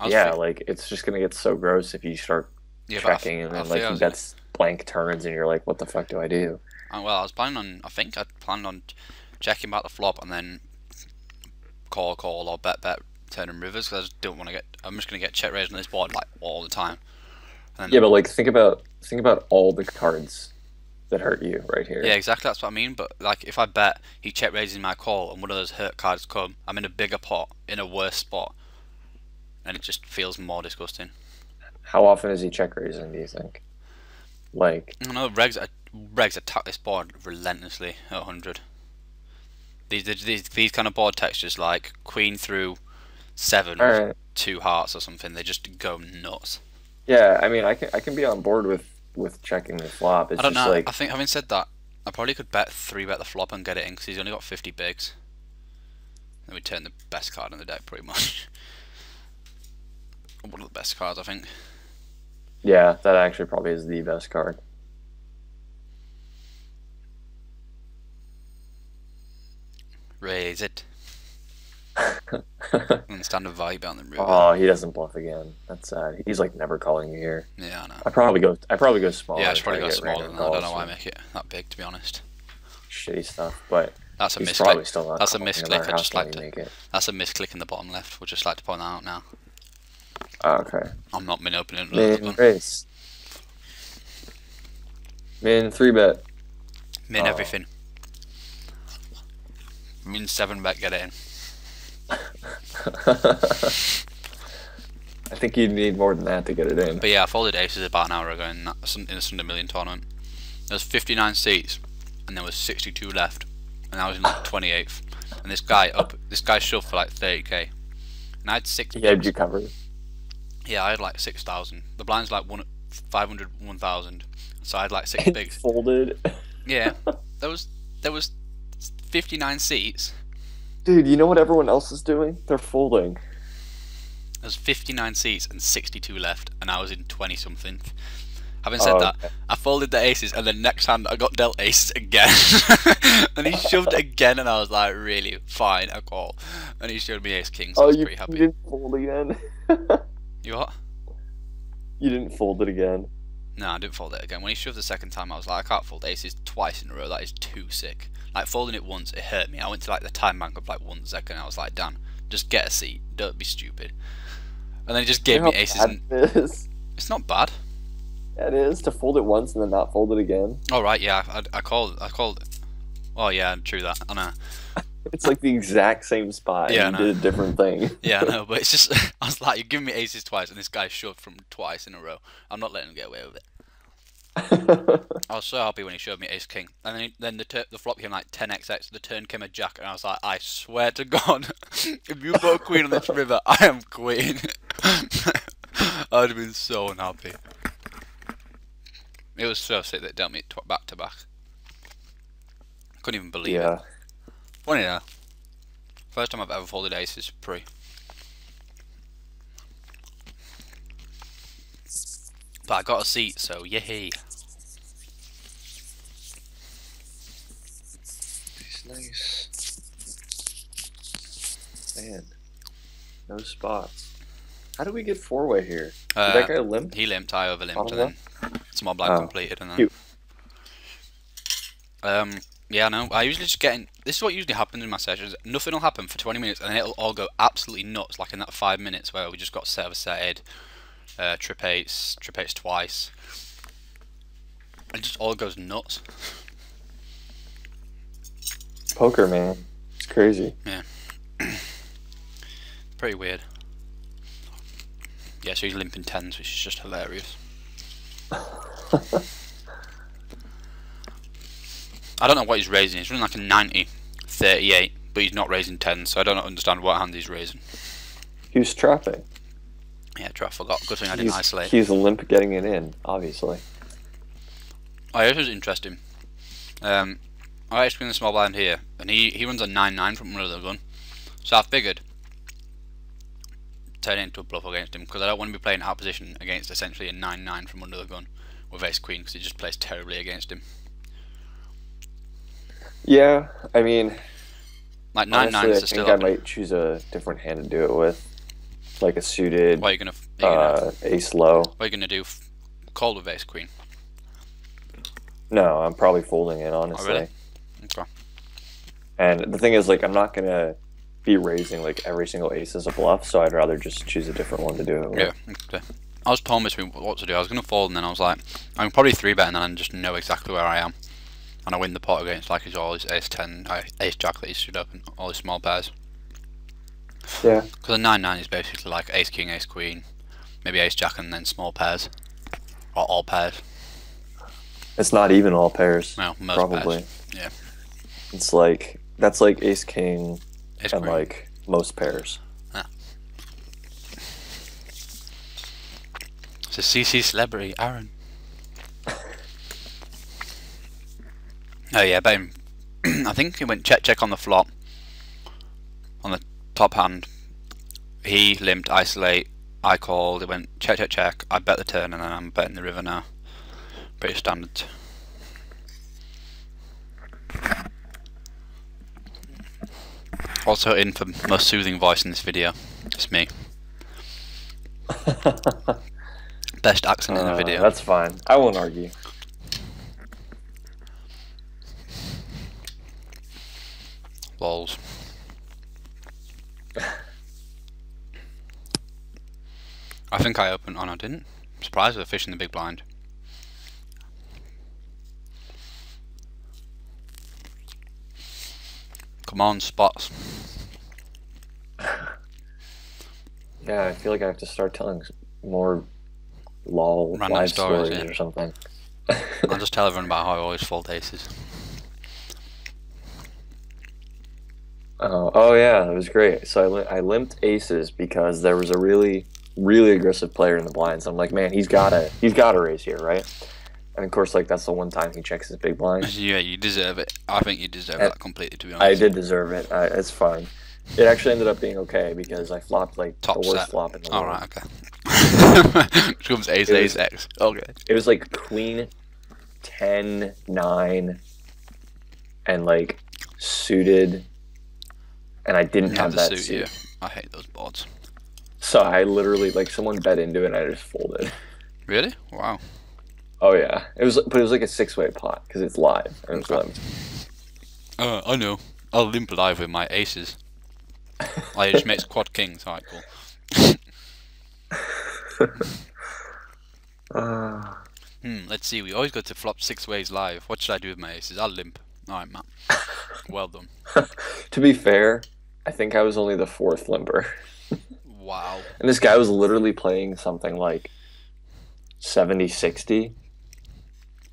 Yeah, like it's just gonna get so gross if you start Yeah, but checking and I then feel like I he was gonna. bets blank turns and you're like, what the fuck do I do? Well, I was planning on. I think I planned on checking back the flop and then call or bet turning rivers because I just don't want to get. I'm just gonna get check raised on this board like all the time. And Yeah, then but like think about all the cards that hurt you right yeah, here. exactly. That's what I mean. But like, if I bet he check raises my call and one of those hurt cards come, I'm in a bigger pot in a worse spot, and it just feels more disgusting. How often is he check raising, do you think? Like, I know regs attack this board relentlessly at 100. These kind of board textures like queen through seven all with right. two hearts or something, they just go nuts. Yeah, I can be on board with checking the flop. I It's don't just know. like I think having said that, I probably could three bet the flop and get it in because he's only got 50 bigs. Then we turn the best card in the deck pretty much. One of the best cards, I think. yeah, that actually probably is the best card. Raise it. And standard value on the river. Oh, he doesn't bluff again. That's sad. He's like never calling you here. Yeah, I know. I probably go smaller. Yeah, I and should probably try go to get smaller random than that. I don't know calls why I from make it that big, to be honest. shitty stuff, but That's a he's probably misclick. still not That's a calling no matter misclick. I how just small like you to. make it. That's a misclick in the bottom left. Would just like to point that out now. Oh, okay. I'm not min opening another Min one. race. Min 3-bet. Min Oh. everything. Min 7 bet, get it in. I think you'd need more than that to get it in. But yeah, I folded aces about an hour ago in a Sunday Million tournament. There was 59 seats, and there was 62 left, and I was in like 28th. And this guy shoved for like 30k, and I had six. He had you covered. Yeah, I had like 6,000. The blind's like 500, 1,000. So I had like six And bigs. folded. Yeah, there was 59 seats. Dude, you know what everyone else is doing? They're folding. There was 59 seats and 62 left, and I was in 20 something. Having said that, Okay. I folded the aces, and then next hand I got dealt aces again, and he shoved again, and I was like, really, fine, I call. And he showed me ace king, so I was pretty You happy. didn't fold again? You what? You didn't fold it again. No, I didn't fold it again. When he shoved the second time, I was like, I can't fold aces twice in a row. That is too sick. Like, folding it once, it hurt me. I went to like the time bank of like 1 second. I was like, Dan, just get a seat. Don't be stupid. And then he just gave me aces. And It is. it's not bad. Yeah, it is to fold it once and then not fold it again. Oh right, yeah. I called it. Oh yeah, true that. I know. It's like the exact same spot. Yeah, and I you know. did a different thing. Yeah, I know. But it's just, I was like, you're giving me aces twice, and this guy shoved from twice in a row. I'm not letting him get away with it. I was so happy when he showed me ace king, and then the flop came like 10xx. The turn came a jack, and I was like, I swear to God, if you put a queen on this river, I am queen. I'd have been so unhappy. It was so sick that it dealt me back to back. I couldn't even believe it. Funny though. First time I've ever folded aces pre. But I got a seat, so yay. Nice. Man, no spots. How do we get four-way here? Did that guy limp? He limped, I over limped, Bottom and then small blind completed, and then. Cute. Yeah, no. I usually just get in. This is what usually happens in my sessions. Nothing will happen for 20 minutes, and then it'll all go absolutely nuts, like in that 5 minutes where we just got set of a set trip eights twice. It just all goes nuts. Poker, man. It's crazy. Yeah. Pretty weird. Yeah, so he's limping tens, which is just hilarious. I don't know what he's raising. He's running like a 90, 38, but he's not raising tens, so I don't understand what hand he's raising. He was trapping. Yeah, I forgot. Good thing I didn't isolate. He's limp getting it in, obviously. Oh, this was interesting. I screen the small blind here, and he runs a 9-9 from under the gun. So I figured turn it into a bluff against him because I don't want to be playing out position against essentially a 9-9 from under the gun with ace queen because it just plays terribly against him. Yeah, I mean, Like honestly, 9-9s I are still. think I might choose a different hand to do it with, like a suited What are you gonna ace low. what are you gonna do? Call with ace queen. No, I'm probably folding it, Oh honestly. really? Okay. And the thing is, like, I'm not gonna be raising like every single ace as a bluff, so I'd rather just choose a different one to do it with. Yeah. Okay. I was torn between what to do. I was gonna fold, and then I was like, I'm probably 3-bet, and then I just know exactly where I am, and I win the pot against like all his ace 10, ace jack that he stood up, and all his small pairs. Yeah. Because a 9-9 is basically like ace king, ace queen, maybe ace jack, and then small pairs, or all pairs. It's not even all pairs. Well, most probably. pairs. Yeah. It's like that's like ace king Ace and queen. like most pairs. Ah. It's a CC celebrity, Aaron. Oh yeah, bet him. I think he went check on the flop. On the top hand, he limped, isolate. I called. It went check. I bet the turn, and then I'm betting the river now. Pretty standard. Also in for most soothing voice in this video. It's me. Best accent in the video. That's fine. I won't argue. Lols. I think I opened. Oh no, I didn't. I'm surprised with a fish in the big blind. Come on, spots. Yeah, I feel like I have to start telling more lol Random live stories, stories yeah. or something. I'll just tell everyone about how I always fold aces. Oh yeah, it was great. So I limped aces because there was a really aggressive player in the blinds. I'm like, man, he's gotta raise here, right? And of course, like that's the one time he checks his big blind. Yeah, you deserve it. I think you deserve that completely, to be I honest. did deserve it. It's fine. It actually ended up being okay because I flopped like Top the worst set. flop in the world. Alright, okay. Which comes ace, X. Okay. It was like queen 10, 9, and like suited, and I didn't have that suit. Yeah. I hate those boards. So I literally like someone bet into it and I just folded. Really? Wow. Oh yeah, but it was like a 6-way pot because it's live and it was limped. I know. I'll limp live with my aces. Like, it just makes quad kings. Alright, cool. Let's see. We always got to flop 6 ways live. What should I do with my aces? I'll limp. Alright, Matt. Well done. To be fair, I think I was only the 4th limper. Wow. And this guy was literally playing something like 70-60.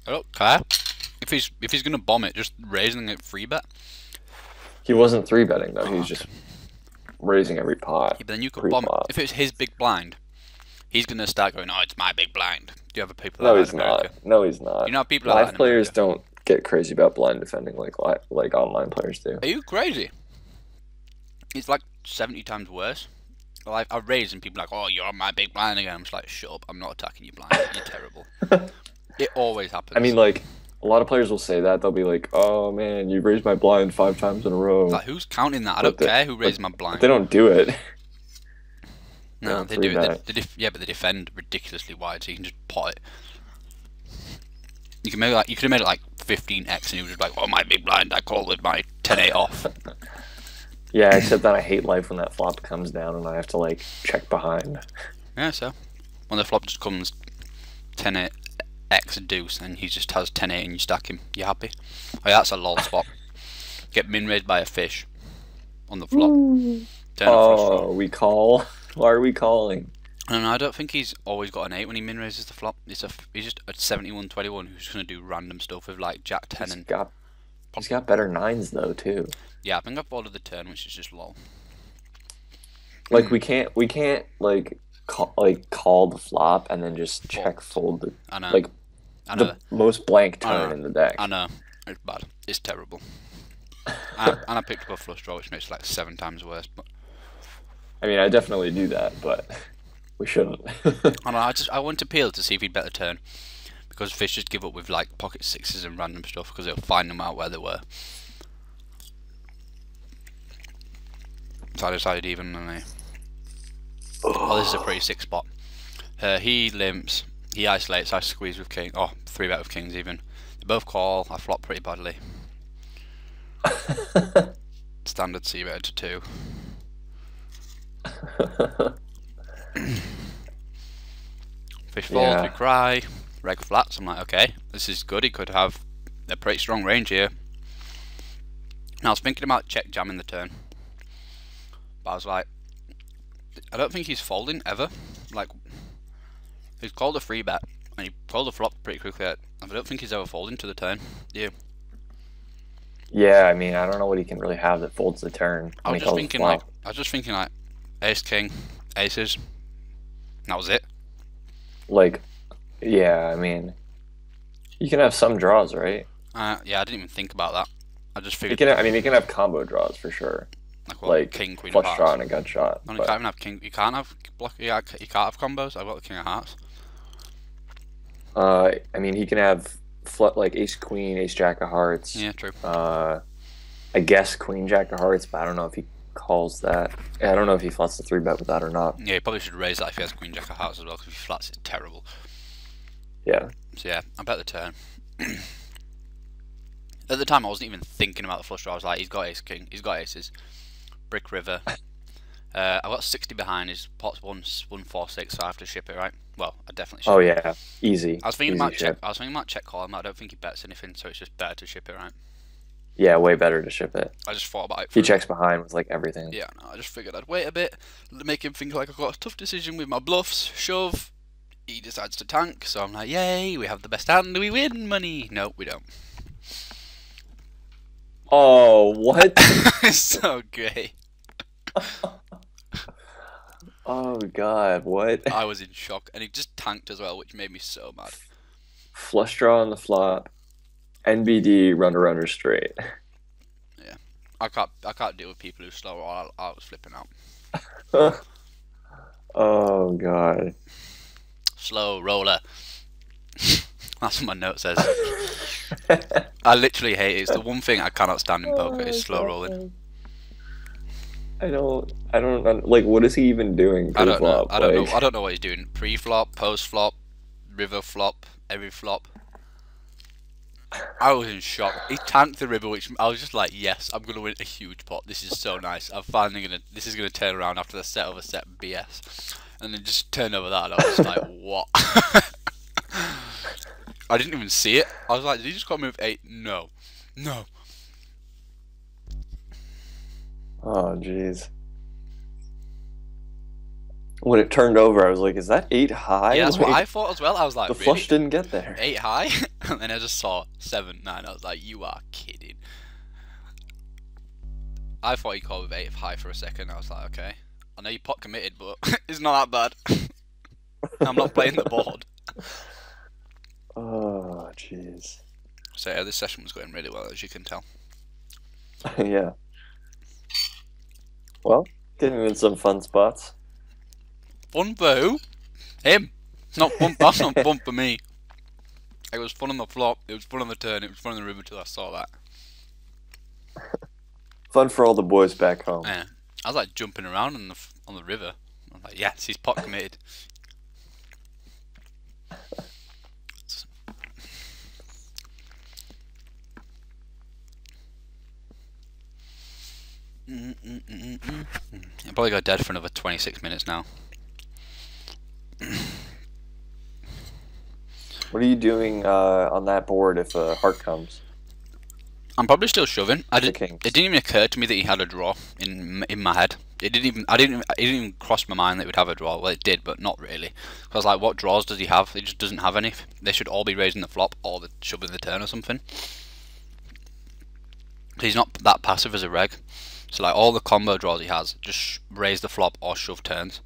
Okay. If he's gonna bomb it, just raising it free bet. He wasn't 3-betting though. He was just raising every pot. Yeah, but then you could bomb it. If it's his big blind, he's gonna start going, "Oh, it's my big blind." Do you have people No, like he's that in America? not. No, he's not. You know, people like live players don't get crazy about blind defending like online players do. Are you crazy? It's like 70 times worse. Like, I raise and people are like, "Oh, you're on my big blind again." I'm just like, "Shut up! I'm not attacking you blind. You're terrible." It always happens. I mean, like, a lot of players will say that. They'll be like, "Oh man, you raised my blind 5 times in a row." Like, who's counting that? I don't care who raised my blind. They don't do it. No, they do it. Yeah, but they defend ridiculously wide, so you can just pot it. You could have made it like 15x, and you were just like, "Oh, my big blind! I called with my 10-8 off." Yeah, except that I hate life when that flop comes down and I have to like check behind. Yeah, so when the flop just comes 10-8 X deuce, and he just has 10-8, and you stack him, you happy? Oh, yeah, that's a lol spot. Get min raised by a fish on the flop. We call. Why are we calling? No, I don't think he's always got an 8 when he min raises the flop. He's just a 71-21 who's gonna do random stuff with like Jack 10 He's got better 9s though too. Yeah, I think I've folded the turn, which is just lol. Like we can't like call the flop and then just check fold the I know. like I know. the most blank turn in the deck. I know. It's bad. It's terrible. And I picked up a flush draw, which makes it like 7 times worse. But I mean, I definitely do that, but we shouldn't. I don't know, I went to peel to see if he'd better turn, because fish just give up with like pocket sixes and random stuff because it'll find them out where they were. So I decided even only. Oh, this is a pretty sick spot. He limps, he isolates, I squeeze with king. Oh, 3-bet with kings even. They both call, I flop pretty badly. Standard c-bet to 2. Fish folds, we cry. Reg flats, I'm like, okay, this is good, he could have a pretty strong range here. Now I was thinking about check jamming the turn, but I was like, I don't think he's folding ever. Like, he's called a 3-bet and he called a flop pretty quickly. I don't think he's ever folding to the turn. Yeah. Yeah, I mean, I don't know what he can really have that folds the turn. I was just thinking like ace king, aces. That was it. Like, yeah, I mean, you can have some draws, right? Yeah, I didn't even think about that. I just figured. He can have combo draws for sure. Like what? Like King, queen, flush draw and a gut shot. No, you can't even have king. You can't have block. You can't have combos. I've got the king of hearts. I mean, he can have like ace queen, ace jack of hearts. Yeah, true. I guess queen jack of hearts, but I don't know if he calls that. I don't know if he flats the 3-bet with that or not. Yeah, he probably should raise that if he has queen jack of hearts as well, because if he flats, it's terrible. Yeah. So yeah, I bet the turn. At the time, I wasn't even thinking about the flush draw. I was like, he's got ace king, he's got aces. Brick river. I've got 60 behind. His pot's 146, so I have to ship it, right? Well, I definitely ship it. Oh yeah, easy. I was thinking easy about ship. I was thinking about check call him. I don't think he bets anything, so it's just better to ship it, right? Yeah, way better to ship it. I just thought about it. He checks behind with like everything. Yeah, no, I just figured I'd wait a bit, make him think like I've got a tough decision with my bluffs, shove. He decides to tank, so I'm like, yay, we have the best hand, we win money. No, we don't. Oh, what? It's so great. Oh god, what? I was in shock, and he just tanked as well, which made me so mad. Flush draw on the flop, NBD runner straight. Yeah, I can't deal with people who slow. Or I was flipping out. Oh god. Slow roller. That's what my note says. I literally hate it. It's the one thing I cannot stand in poker is slow rolling. I don't like, what is he even doing pre-flop? I don't know what he's doing. Pre-flop, post-flop, river flop, every flop. I was in shock. He tanked the river, which I was just like, yes, I'm gonna win a huge pot. This is so nice. This is gonna turn around after the set over set BS. And then just turned over that and I was like, what? I didn't even see it. I was like, did he just got move 8? No. No. Oh jeez. When it turned over, I was like, is that 8 high? Yeah, that's like, what I thought as well. I was like, the really? flush didn't get there. 8 high? And then I just saw 7, 9. I was like, you are kidding. I thought he called with 8 high for a second. I was like, okay. I know you pot committed, but it's not that bad. I'm not playing the board. Oh, jeez. So yeah, this session was going really well, as you can tell. Yeah. Well, getting in some fun spots. Fun for who? Him. It's not fun. That's not fun for me. It was fun on the flop. It was fun on the turn. It was fun on the river till I saw that. Fun for all the boys back home. Yeah. I was like jumping around on the river. I was like, yes, he's pot committed. I'll probably go dead for another 26 minutes now. What are you doing on that board if a heart comes? I'm probably still shoving. It Kings. didn't even occur to me that he had a draw in my head. It didn't even cross my mind that he would have a draw. Well, it did, but not really. Because like, what draws does he have? He just doesn't have any. They should all be raising the flop or shoving the turn or something. He's not that passive as a reg. So like all the combo draws he has, just raise the flop or shove turns.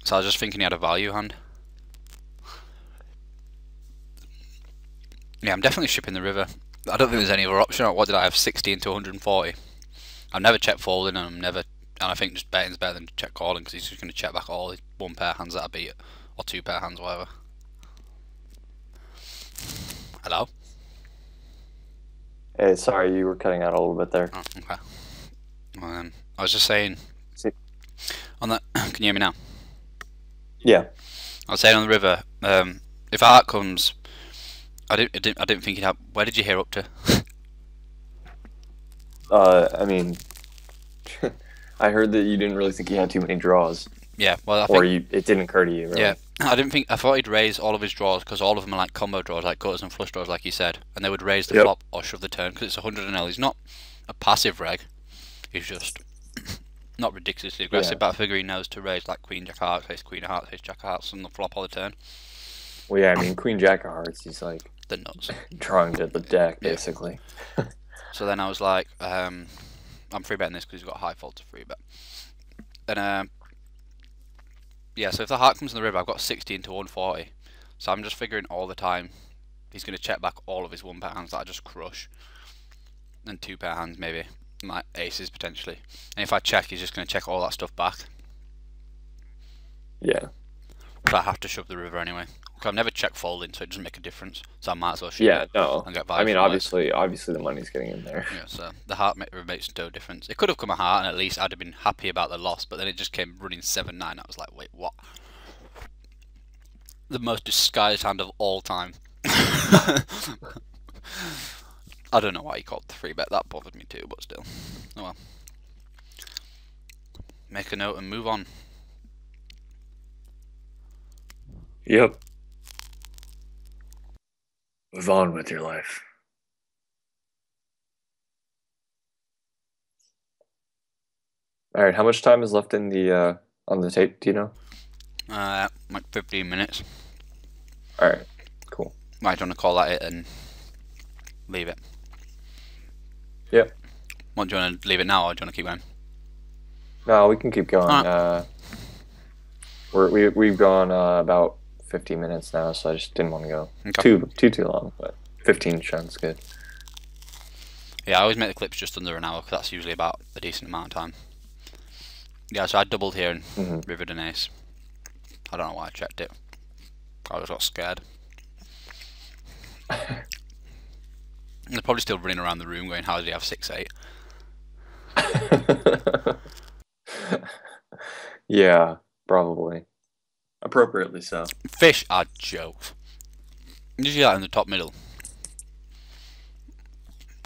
So I was just thinking he had a value hand. Yeah, I'm definitely shipping the river. I don't think there's any other option. What did I have? 60 into 140. I've never checked folding, and I think just betting's better than check calling because he's just going to check back all his one pair of hands that I beat, or two pair of hands, whatever. Hello. Hey, sorry, you were cutting out a little bit there. Oh, okay. I was just saying See? on that. Can you hear me now? Yeah. I was saying on the river. If a heart comes, I didn't think he'd have. Where did you hear up to? I mean, I heard that you didn't really think he had too many draws, Yeah. Well, it didn't occur to you, really. Yeah, I thought he'd raise all of his draws because all of them are like combo draws, like gutters and flush draws, like you said, and they would raise the flop or shove the turn because it's 100 and L. He's not a passive reg. He's just not ridiculously aggressive, but I figure he knows to raise like Queen Jack of Hearts, Ace Queen of Hearts, Ace Jack of Hearts, and the flop all the turn. Well, yeah, I mean, Queen Jack of Hearts, he's like The nuts. drawing to the deck, basically. So then I was like, I'm free betting this because he's got a high fault to free bet. And yeah, so if the heart comes in the river, I've got 60 into 140. So I'm just figuring all the time he's going to check back all of his one pair hands that I just crush. And two pair hands maybe. My aces potentially. And if I check, he's just going to check all that stuff back. Yeah. But I have to shove the river anyway. I've never checked folding, so it doesn't make a difference. So I might as well shove Yeah, it no. and get I mean, vibes from it. obviously the money's getting in there. Yeah, so the heart makes no difference. It could have come a heart, and at least I'd have been happy about the loss. But then it just came running 7-9. I was like, wait, what? The most disguised hand of all time. I don't know why he called the free bet. That bothered me too, but still. Oh well. Make a note and move on. Yep. Move on with your life. All right, how much time is left in the on the tape? Do you know? Like 15 minutes. All right, cool. Right, do you want to call that it and leave it? Yep. What, do you want to leave it now, or do you want to keep going? No, we can keep going. Alright. We've gone about 15 minutes now, so I just didn't want to go too long, but 15 sounds good. Yeah, I always make the clips just under an hour because that's usually about a decent amount of time. Yeah, so I doubled here and rivered an ace. I don't know why I checked it. I just got scared. They're probably still running around the room going, how did he have 6-8? Yeah, probably. Appropriately so. Fish are jokes. Did you see that in the top middle?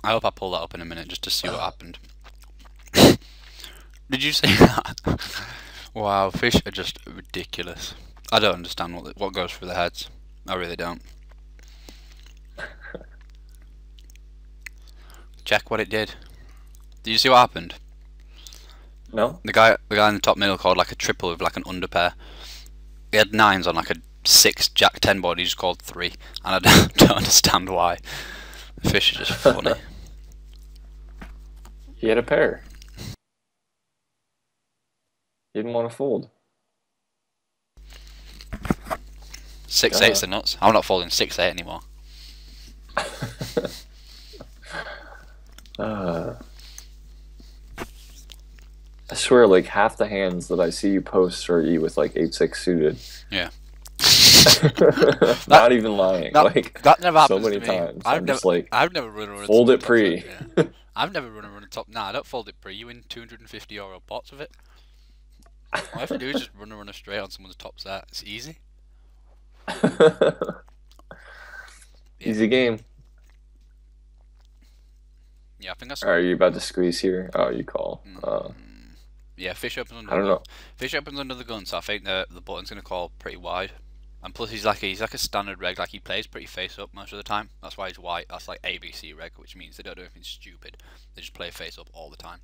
I hope I pull that up in a minute just to see what happened. Did you see that? Wow, fish are just ridiculous. I don't understand what goes through their heads. I really don't. Check what it did. Did you see what happened? No? The guy in the top middle called like a triple with like an underpair. He had 9s on like a 6 Jack 10 board. He just called 3, and I don't understand why. The fish are just funny. He had a pair. He didn't want to fold. 6-8's the nuts. I'm not folding 6-8 anymore. I swear, like half the hands that I see you post are you with like 8-6 suited. Yeah. Not even lying. That never happens so many to me. times. I've never run a fold it pre. Yeah. I've never run a top. Nah, I don't fold it pre. You win €250 pots with it. All I have to do is just run a straight on someone's top set. It's easy. Easy game. Yeah, I think that's. Are you about to squeeze here? Oh, you call. Yeah, fish opens under. I don't know. Fish opens under the gun, so I think the button's gonna call pretty wide. And plus, he's like a standard reg. Like he plays pretty face up most of the time. That's why he's white. That's like ABC reg, which means they don't do anything stupid. They just play face up all the time.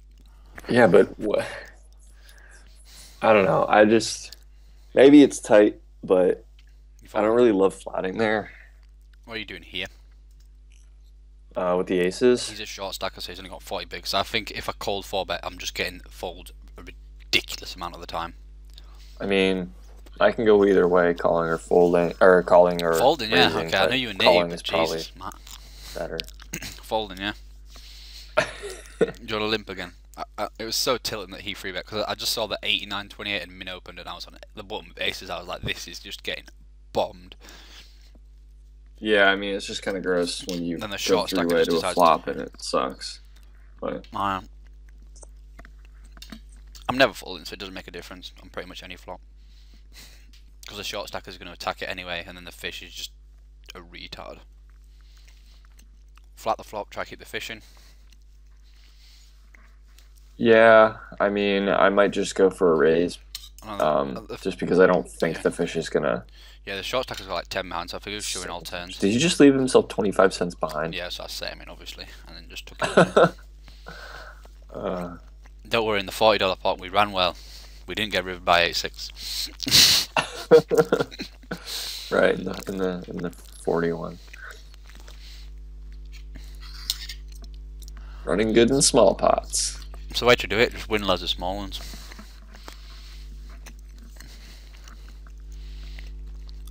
Yeah, but what? I don't know. Maybe it's tight, but I don't really love flatting there. What are you doing here? With the aces. He's a short stacker, so he's only got 40 bigs. So I think if I called 4-bet, I'm just getting fold a ridiculous amount of the time. I mean, I can go either way, calling or folding, or calling or Folding, yeah. raising, Okay, I but know you were nitty, calling but is probably Jesus, Matt. better. Folding, yeah. Do you want to limp again? It was so tilting that he free bet because I just saw the 89-28 and min opened and I was on the bottom of aces. I was like, this is just getting bombed. Yeah, I mean, it's just kind of gross when you Then the go short stacker three-way just to a decides flop to. and it sucks. But I'm never folding, so it doesn't make a difference on pretty much any flop. Because the short stacker is going to attack it anyway, and then the fish is just a retard. Flat the flop, try to keep the fish in. yeah, I mean, I might just go for a raise, The just because I don't think the fish is gonna. yeah, the short stacker's got like 10 behind, so I figured showing all turns. Did you just leave himself 25 cents behind? Yeah, so I set him in, obviously, and then just took it. Don't worry, in the $40 pot, we ran well. We didn't get rivered by 8-6. Right, in the 41. Running good in small pots. So the way to do it, just win loads of small ones.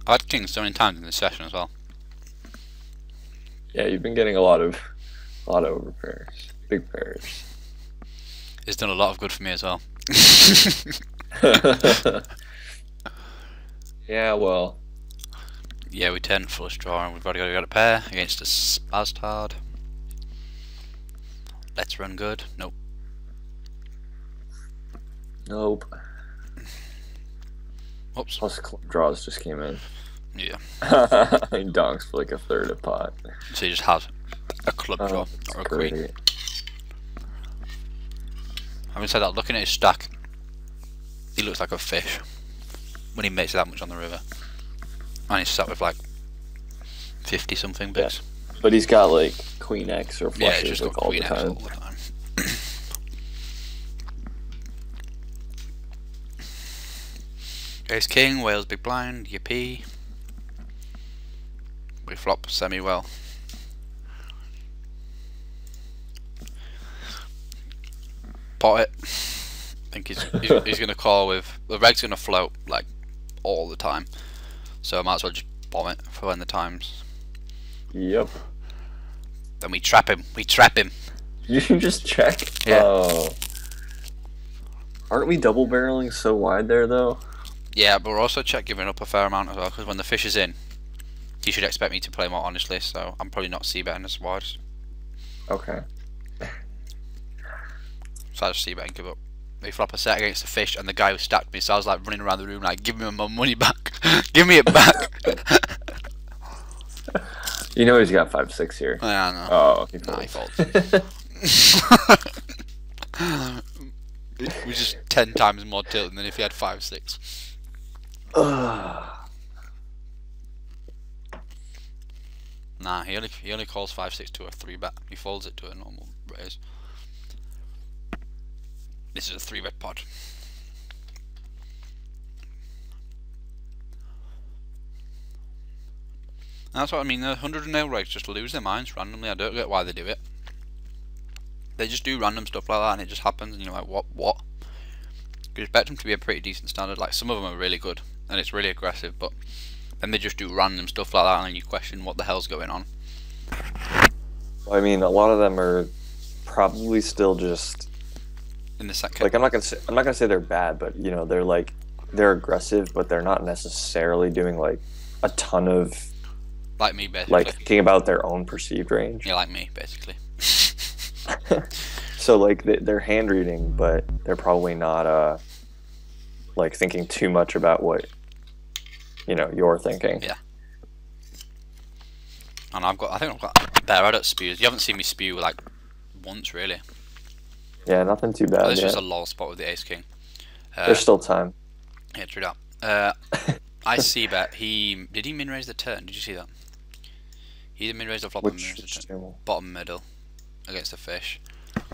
I've had kings so many times in this session as well. Yeah, you've been getting a lot of over pairs, big pairs. It's done a lot of good for me as well. Yeah, well. Yeah, we turned flush draw and we've already got a pair against a Spaztard. Let's run good. Nope. Nope. Oops. Plus draws just came in. Yeah. He donks for like a third of pot. So he just has a club draw or a queen. Great. Having said that, looking at his stack, he looks like a fish when he makes that much on the river. And he's sat with like 50 something bigs. Yeah. But he's got like queen X or Yeah, flushes he's just like got all queen the X time. all the time. Ace king, Wales big blind, yippee. We flop semi well. Pot it. I think he's going to call with the reg's going to float like all the time, so I might as well just bomb it for when the times. Yep. Then we trap him. We trap him. You can just check. Yeah. Oh. Aren't we double barreling so wide there though? Yeah, but we're also check giving up a fair amount as well because when the fish is in, he should expect me to play more honestly. So I'm probably not c-betting as wide. Okay. So I just c-bet and give up. They flop a set against the fish and the guy who stacked me, so I was like running around the room like, give me my money back. Give me it back. You know he's got 5-6 here. Yeah, I know. Oh, he Nah, folds. he folds. It was just 10 times more tilting than if he had 5-6. Nah, he only calls 5-6 to a 3-bet. He folds it to a normal raise. This is a 3-bet pod. And that's what I mean. The 100 regs just lose their minds randomly. I don't get why they do it. They just do random stuff like that, and it just happens. And you're like, what? You expect them to be a pretty decent standard. Like some of them are really good, and it's really aggressive. But then they just do random stuff like that, and then you question what the hell's going on. I mean, a lot of them are probably still just In the second, like I'm not gonna say they're bad, but you know they're aggressive, but they're not necessarily doing like a ton of like me basically. like thinking about their own perceived range. Yeah, like me basically. So like they're hand reading, but they're probably not like thinking too much about what you're thinking. Yeah. And I think I've got better at spews. You haven't seen me spew like once really. Yeah, nothing too bad. This yet. was a lull spot with the ace king. There's still time. Yeah, true that. I see bet did he min raise the turn? Did you see that? He either min raised the flop or min raised the turn. Bottom middle against the fish.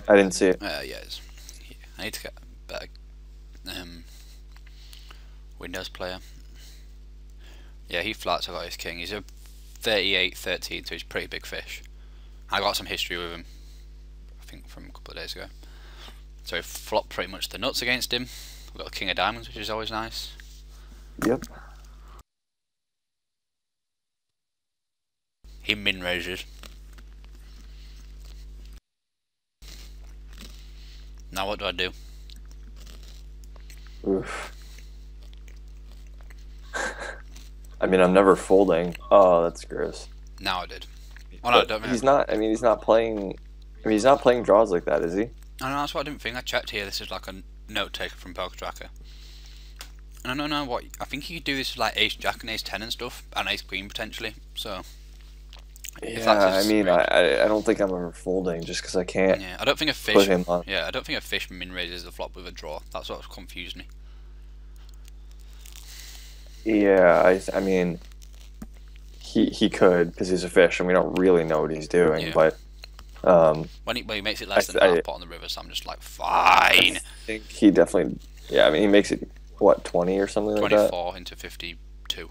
I didn't see it. Yeah, I need to get a better Windows player. Yeah, he flats. I got his king. He's a 38-13, so he's a pretty big fish. I got some history with him, I think from a couple of days ago. So he flopped pretty much the nuts against him. We've got a king of diamonds, which is always nice. Yep. He min raises. Now what do I do? Oof. I mean, I'm never folding. Oh, that's gross. Now I did. Oh no, I don't. He's not. I mean, he's not playing. I mean, he's not playing draws like that, is he? I know, that's what I didn't think. I checked here. This is like a note taker from Poker Tracker. And I don't know what. I think you could do this with like Ace Jack and Ace 10 and stuff, and Ace Queen potentially. So. Yeah, I mean, I don't think I'm ever folding just because I can't. Yeah, I don't think a fish. Put him on. Yeah, I don't think a fish min raises the flop with a draw. That's what confused me. Yeah, I mean, he could because he's a fish and we don't really know what he's doing. Yeah. But when he makes it less than half pot on the river, so I'm just like, fine. I think he definitely. Yeah, I mean, he makes it what 20 or something like that. 24 into 52.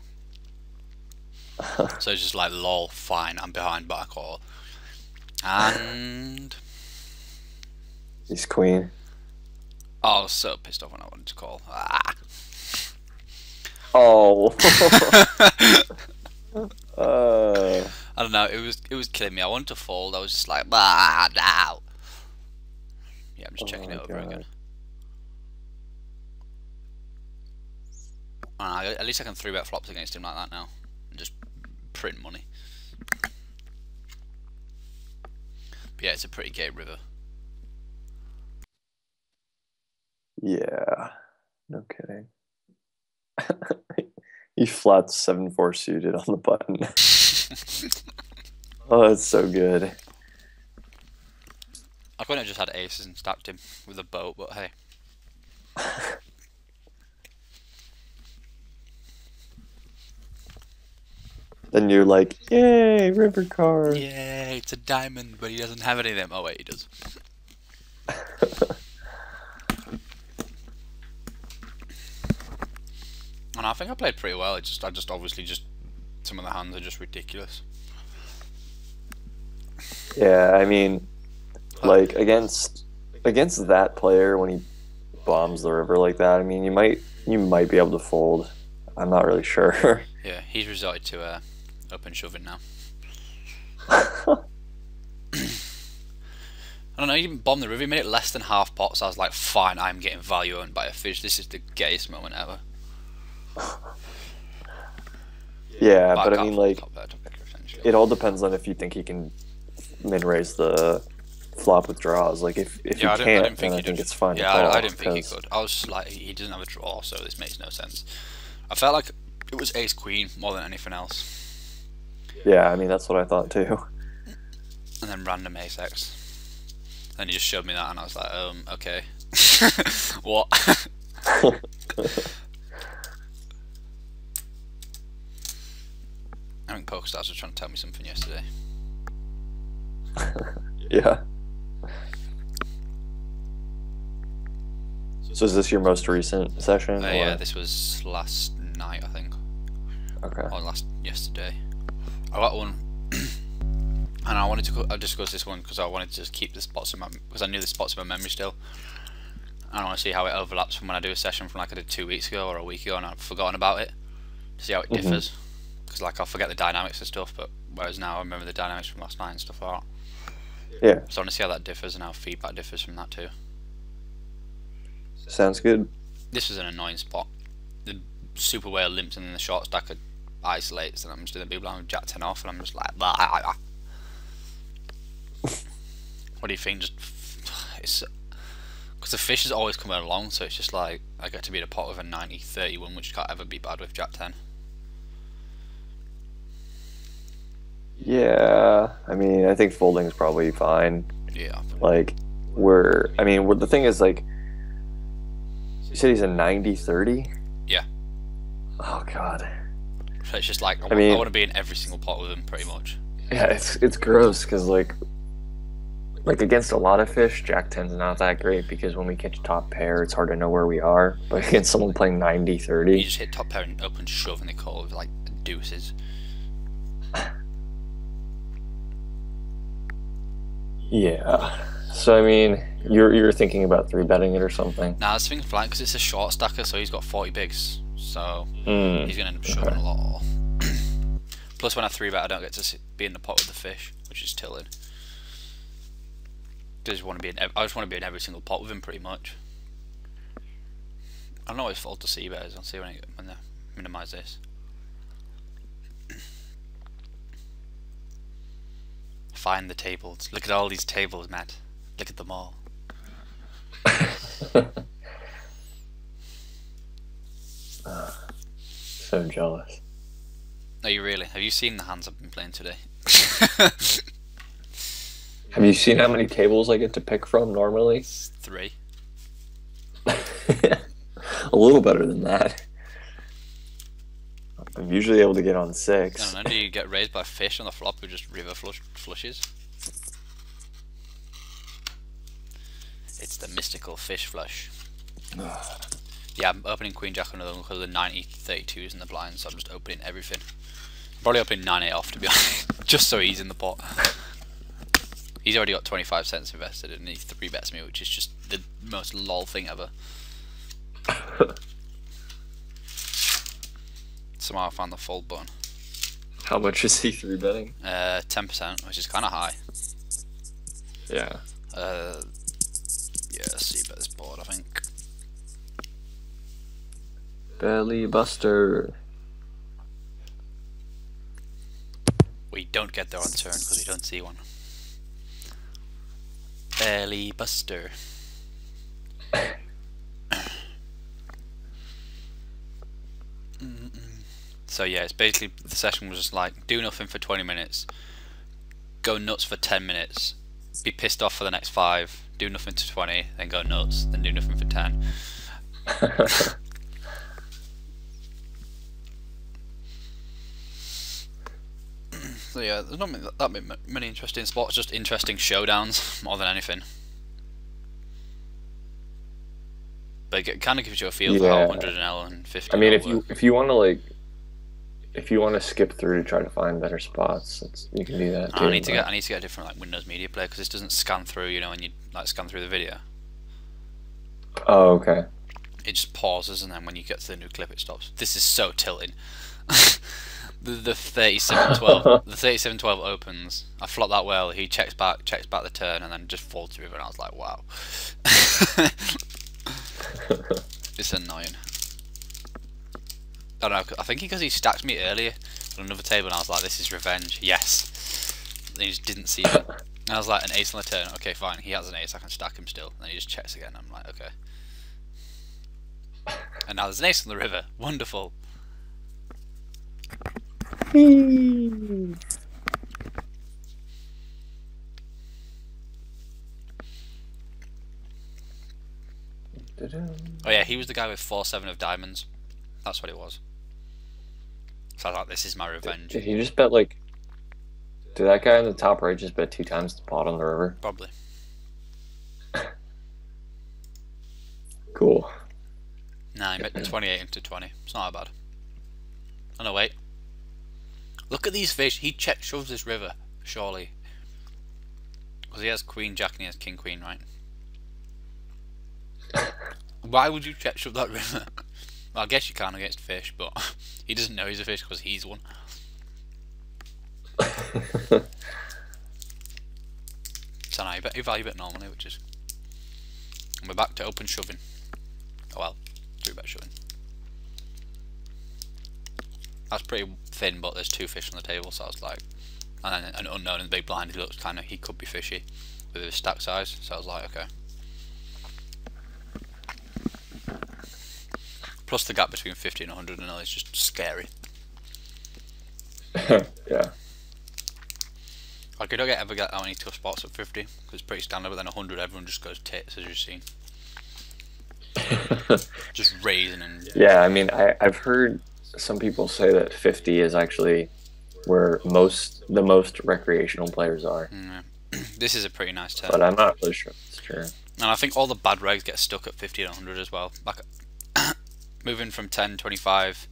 So it's just like, lol, fine, I'm behind by a call. And He's queen. oh, I was so pissed off when I wanted to call. Ah. Oh. I don't know, it was killing me. I wanted to fold, I was just like, ah, now. Yeah, I'm just checking it over again. At least I can 3-bet flops against him like that now. And just print money. But yeah, it's a pretty gay river. Yeah. No kidding. He flats 7-4 suited on the button. Oh, that's so good. I couldn't have just had aces and stacked him with a boat, but hey. Then you're like, yay, river card. Yay, it's a diamond, but he doesn't have any of them. Oh wait, he does. And I think I played pretty well. I just obviously some of the hands are just ridiculous. Yeah, I mean, like against that player when he bombs the river like that, I mean, you might be able to fold. I'm not really sure. Yeah, he's resorted to open shoving now. I don't know, he didn't bomb the river, he made it less than half pot, so I was like, fine, I'm getting value owned by a fish. This is the gayest moment ever. Yeah, but I mean, like, it all depends on if you think he can min-raise the flop with draws. Like, if he can't, then I think it's fine. Yeah, I didn't think he could. I was just like, he doesn't have a draw, so this makes no sense. I felt like it was ace queen more than anything else. Yeah, I mean, that's what I thought too. And then random ace x. Then he just showed me that, and I was like, okay. What? I think PokerStars was trying to tell me something yesterday. Yeah. So is this your most recent session? Yeah, this was last night, I think. Okay. Or yesterday. I got one, and I wanted to discuss this one because I wanted to just keep the spots in my, because I knew the spots in my memory still. And I want to see how it overlaps from when I do a session from like I did 2 weeks ago or a week ago, and I've forgotten about it. To see how it differs. Because like I'll forget the dynamics and stuff, but whereas now I remember the dynamics from last night and stuff like that. Yeah. So I want to see how that differs and how feedback differs from that too. Sounds good. This was an annoying spot. The super whale limps and then the short stacker isolates, and I'm just doing the big blind with Jack 10 off, and I'm just like, blah, blah, blah. What do you think? Just it's because the fish is always coming along, so it's just like I get to be in a pot with a 90-31, which can't ever be bad with Jack 10. Yeah, I mean, I think folding is probably fine. Yeah. Like, the thing is, like, you said he's a 90-30? Yeah. Oh, God. So it's just like, I want to be in every single pot with him, pretty much. Yeah, it's gross, because, like against a lot of fish, Jack 10's not that great, because when we catch top pair, it's hard to know where we are. But against someone playing 90-30... You just hit top pair and open shove, and they call with, like, deuces. Yeah. So, I mean, You're thinking about three betting it or something. Now I was thinking flank because it's a short stacker, so he's got 40 bigs, so he's gonna end up shoving Okay. a lot. Plus, when I three bet, I don't get to be in the pot with the fish, which is tilted. I just want to be in every single pot with him, pretty much. I don't know what his fault to see bet is. I'll see when I minimise this. Find the tables. Look at all these tables, Matt. Look at them all. So jealous. Are you really? Have you seen the hands I've been playing today? Have you seen how many tables I get to pick from normally? It's 3. A little better than that. I'm usually able to get on 6. I don't know, do you get raised by fish on the flop who just river flushes? It's the mystical fish flush. Yeah, I'm opening Queen Jack on another one because the 90-32s in the blind, so I'm just opening everything. Probably opening 9-8 off, to be honest, just so he's in the pot. He's already got 25 cents invested and he 3-bets me, which is just the most lol thing ever. Somehow I found the fold button. How much is he 3-betting? 10%, which is kind of high. Yeah. Yeah, see bet this board, I think. Belly buster. We don't get there on turn because we don't see one. Belly buster. So yeah, it's basically the session was just like do nothing for 20 minutes, go nuts for 10 minutes, be pissed off for the next 5, do nothing to 20, then go nuts, then do nothing for 10. So yeah, there's not many interesting spots, just interesting showdowns more than anything. But it kind of gives you a feel for how 100 and L and 50. I mean, if you want to if you want to skip through to try to find better spots, you can do that too. I need to get a different like Windows Media Player because this doesn't scan through. You know, when you like scan through the video. Oh, okay. It just pauses and then when you get to the new clip, it stops. This is so tilting. The 37-12, the 37-12 opens. I flop that well. He checks back the turn, and then just folds through. And I was like, wow. It's annoying. I don't know. I think because he stacked me earlier on another table, and I was like, this is revenge. Yes. And he just didn't see it. And I was like, an ace on the turn. Okay, fine. He has an ace. I can stack him still. And then he just checks again. I'm like, okay. And now there's an ace on the river. Wonderful. Oh yeah, he was the guy with 4-7 of diamonds. That's what it was. So I thought, this is my revenge. Did he just bet did that guy in the top right just bet 2 times the pot on the river? Probably. Cool. Nah, he bet 28 into 20. It's not that bad. Oh no, wait. Look at these fish. He shoves this river, surely. Because he has Queen Jack and he has King Queen, right? Why would you check shove that river? Well, I guess you can against fish, but he doesn't know he's a fish because he's one. So now you value bet normally, which is... And we're back to open shoving. Oh well, 3-bet shoving. That's pretty thin, but there's 2 fish on the table, so I was like... And then an unknown in the big blind, he could be fishy with his stack size, so I was like, okay. Plus the gap between 50 and 100 and is just scary. Yeah. Like, you don't ever get that many tough spots at 50, because it's pretty standard, but then 100 everyone just goes tits, as you've seen. Just raising and... Yeah, I mean, I've heard some people say that 50 is actually where the most recreational players are. Yeah. This is a pretty nice turn. But I'm not really sure if it's true. And I think all the bad regs get stuck at 50 and 100 as well. Like, moving from 10, 25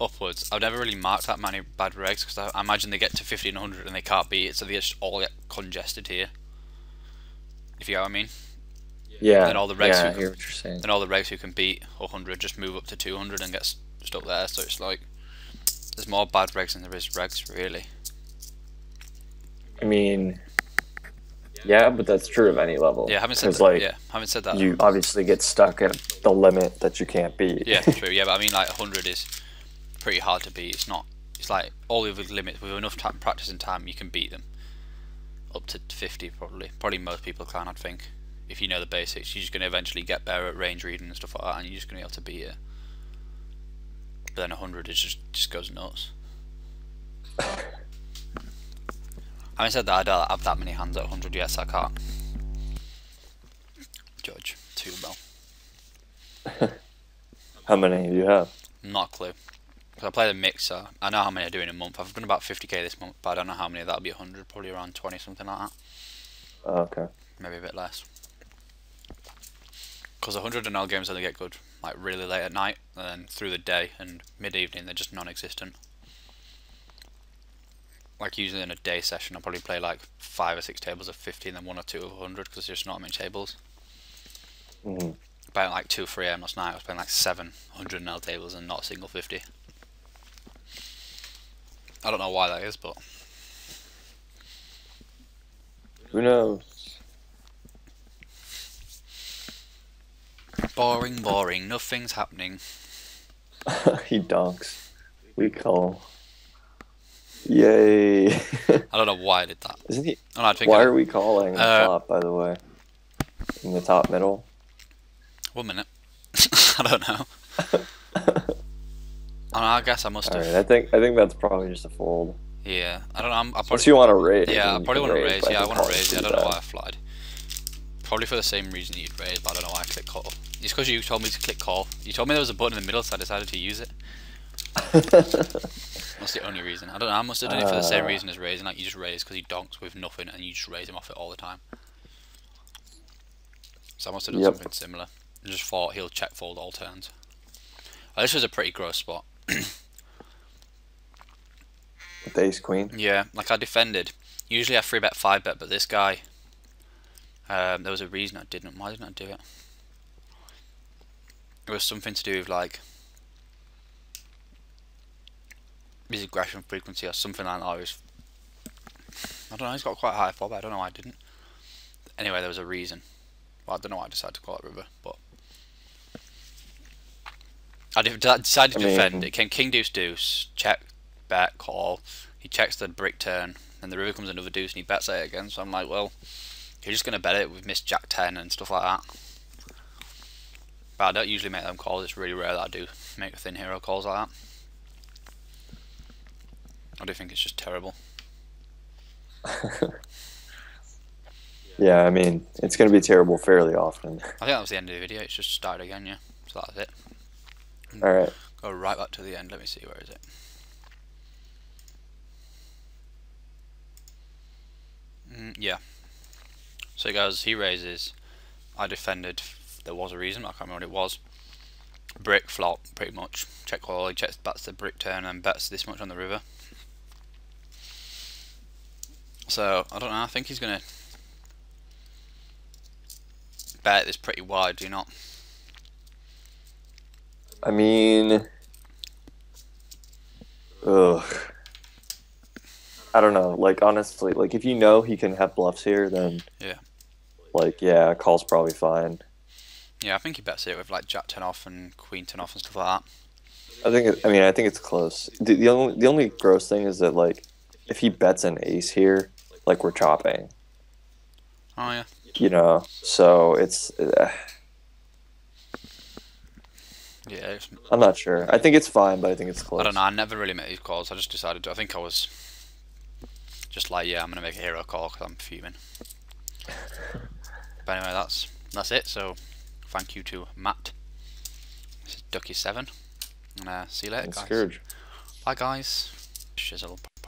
upwards, I've never really marked that many bad regs because I imagine they get to 50 and 100 and they can't beat it, so they just all get congested here. If you know what I mean. Then Yeah, all the regs yeah, who I can, hear what you're saying. then all the regs who can beat 100 just move up to 200 and get stuck there. So it's like there's more bad regs than there is regs, really. I mean, yeah, but that's true of any level. Yeah, having said Because, that, like, yeah, having said that, you obviously get stuck at the limit that you can't beat. yeah, true. Yeah, but I mean, like 100 is pretty hard to beat. It's not. It's like all of the limits with enough time, practice and time, you can beat them up to 50 probably. Probably most people can, I think. If you know the basics, you're just going to eventually get better at range reading and stuff like that, and you're just going to be able to beat it. But then 100 is just goes nuts. Having said that, I don't have that many hands at 100 yet, so I can't judge too well. How many do you have? Not a clue. Because I play the mix, so I know how many I do in a month. I've done about 50k this month, but I don't know how many that'll be 100. Probably around 20, something like that. Oh, okay. Maybe a bit less. Because 100 and L games only get good like really late at night, and then through the day and mid-evening they're just non-existent. Like usually in a day session I'll probably play like 5 or 6 tables of 50 and then 1 or 2 of 100 because there's just not many tables. About like 2 or 3 AM last night I was playing like 7 100L tables and not a single 50. I don't know why that is, but Who knows? boring, boring, nothing's happening. He donks. We call. Yay. I don't know why I did that. Isn't he? Oh, no, I think Why are we calling in the top, by the way? In the top middle? 1 minute. I don't know. I guess I must have. Alright, I think that's probably just a fold. Yeah, I don't know. I probably, Unless you want to raise. yeah, I probably want to raise. but Yeah, I think want to calls raise. too I don't know bad. why I flied. Probably for the same reason you'd raise, but I don't know why I clicked call. It's because you told me to click call. You told me there was a button in the middle, so I decided to use it. That's the only reason. I don't know. I must have done it for the same reason as raising. Like you just raise because he donks with nothing, and you just raise him off it all the time. So I must have done something similar. I just thought he'll check fold all turns. Oh, this was a pretty gross spot. With ace queen? Yeah, like I defended. Usually I 3-bet, 5-bet, but this guy, there was a reason I didn't. Why didn't I do it? It was something to do with like his aggression frequency or something like that. I don't know, he's got quite a high 4-bet. I don't know why I didn't. Anyway, there was a reason. Well, I don't know why I decided to call it river, but I decided to defend. It came king deuce deuce, check, bet, call. He checks the brick turn, then the river comes another deuce and he bets it again. So I'm like, well, you're just gonna bet it with missed jack 10 and stuff like that. But I don't usually make them calls. It's really rare that I do make thin hero calls like that. I do think it's just terrible. Yeah, I mean, it's going to be terrible fairly often. I think that was the end of the video. It's just started again, yeah. So that's it. Alright. Go right back to the end. Let me see, where is it? Yeah. So it goes, he raises, I defended, there was a reason, I can't remember what it was. Brick, flop, pretty much. Check call, he checks, bets the brick turn and bets this much on the river. So, I don't know, I think he's going to bet this pretty wide, do you not? I mean, ugh. I don't know. Like, honestly, like, if you know he can have bluffs here, then, yeah, like, yeah, call's probably fine. Yeah, I think he bets it with, like, jack 10 off and queen 10 off and stuff like that. I think it's close. The only gross thing is that, like, if he bets an ace here, like, we're chopping. Oh, yeah. You know, so it's... Yeah, I'm not sure. I think it's fine, but I think it's close. I don't know, I never really make these calls. I just decided to. I think I was just like, yeah, I'm going to make a hero call because I'm fuming. But anyway, that's it. So, thank you to Matt. This is Ducky7. And see you later, And guys. Scourgge. Bye, guys. Shizzle.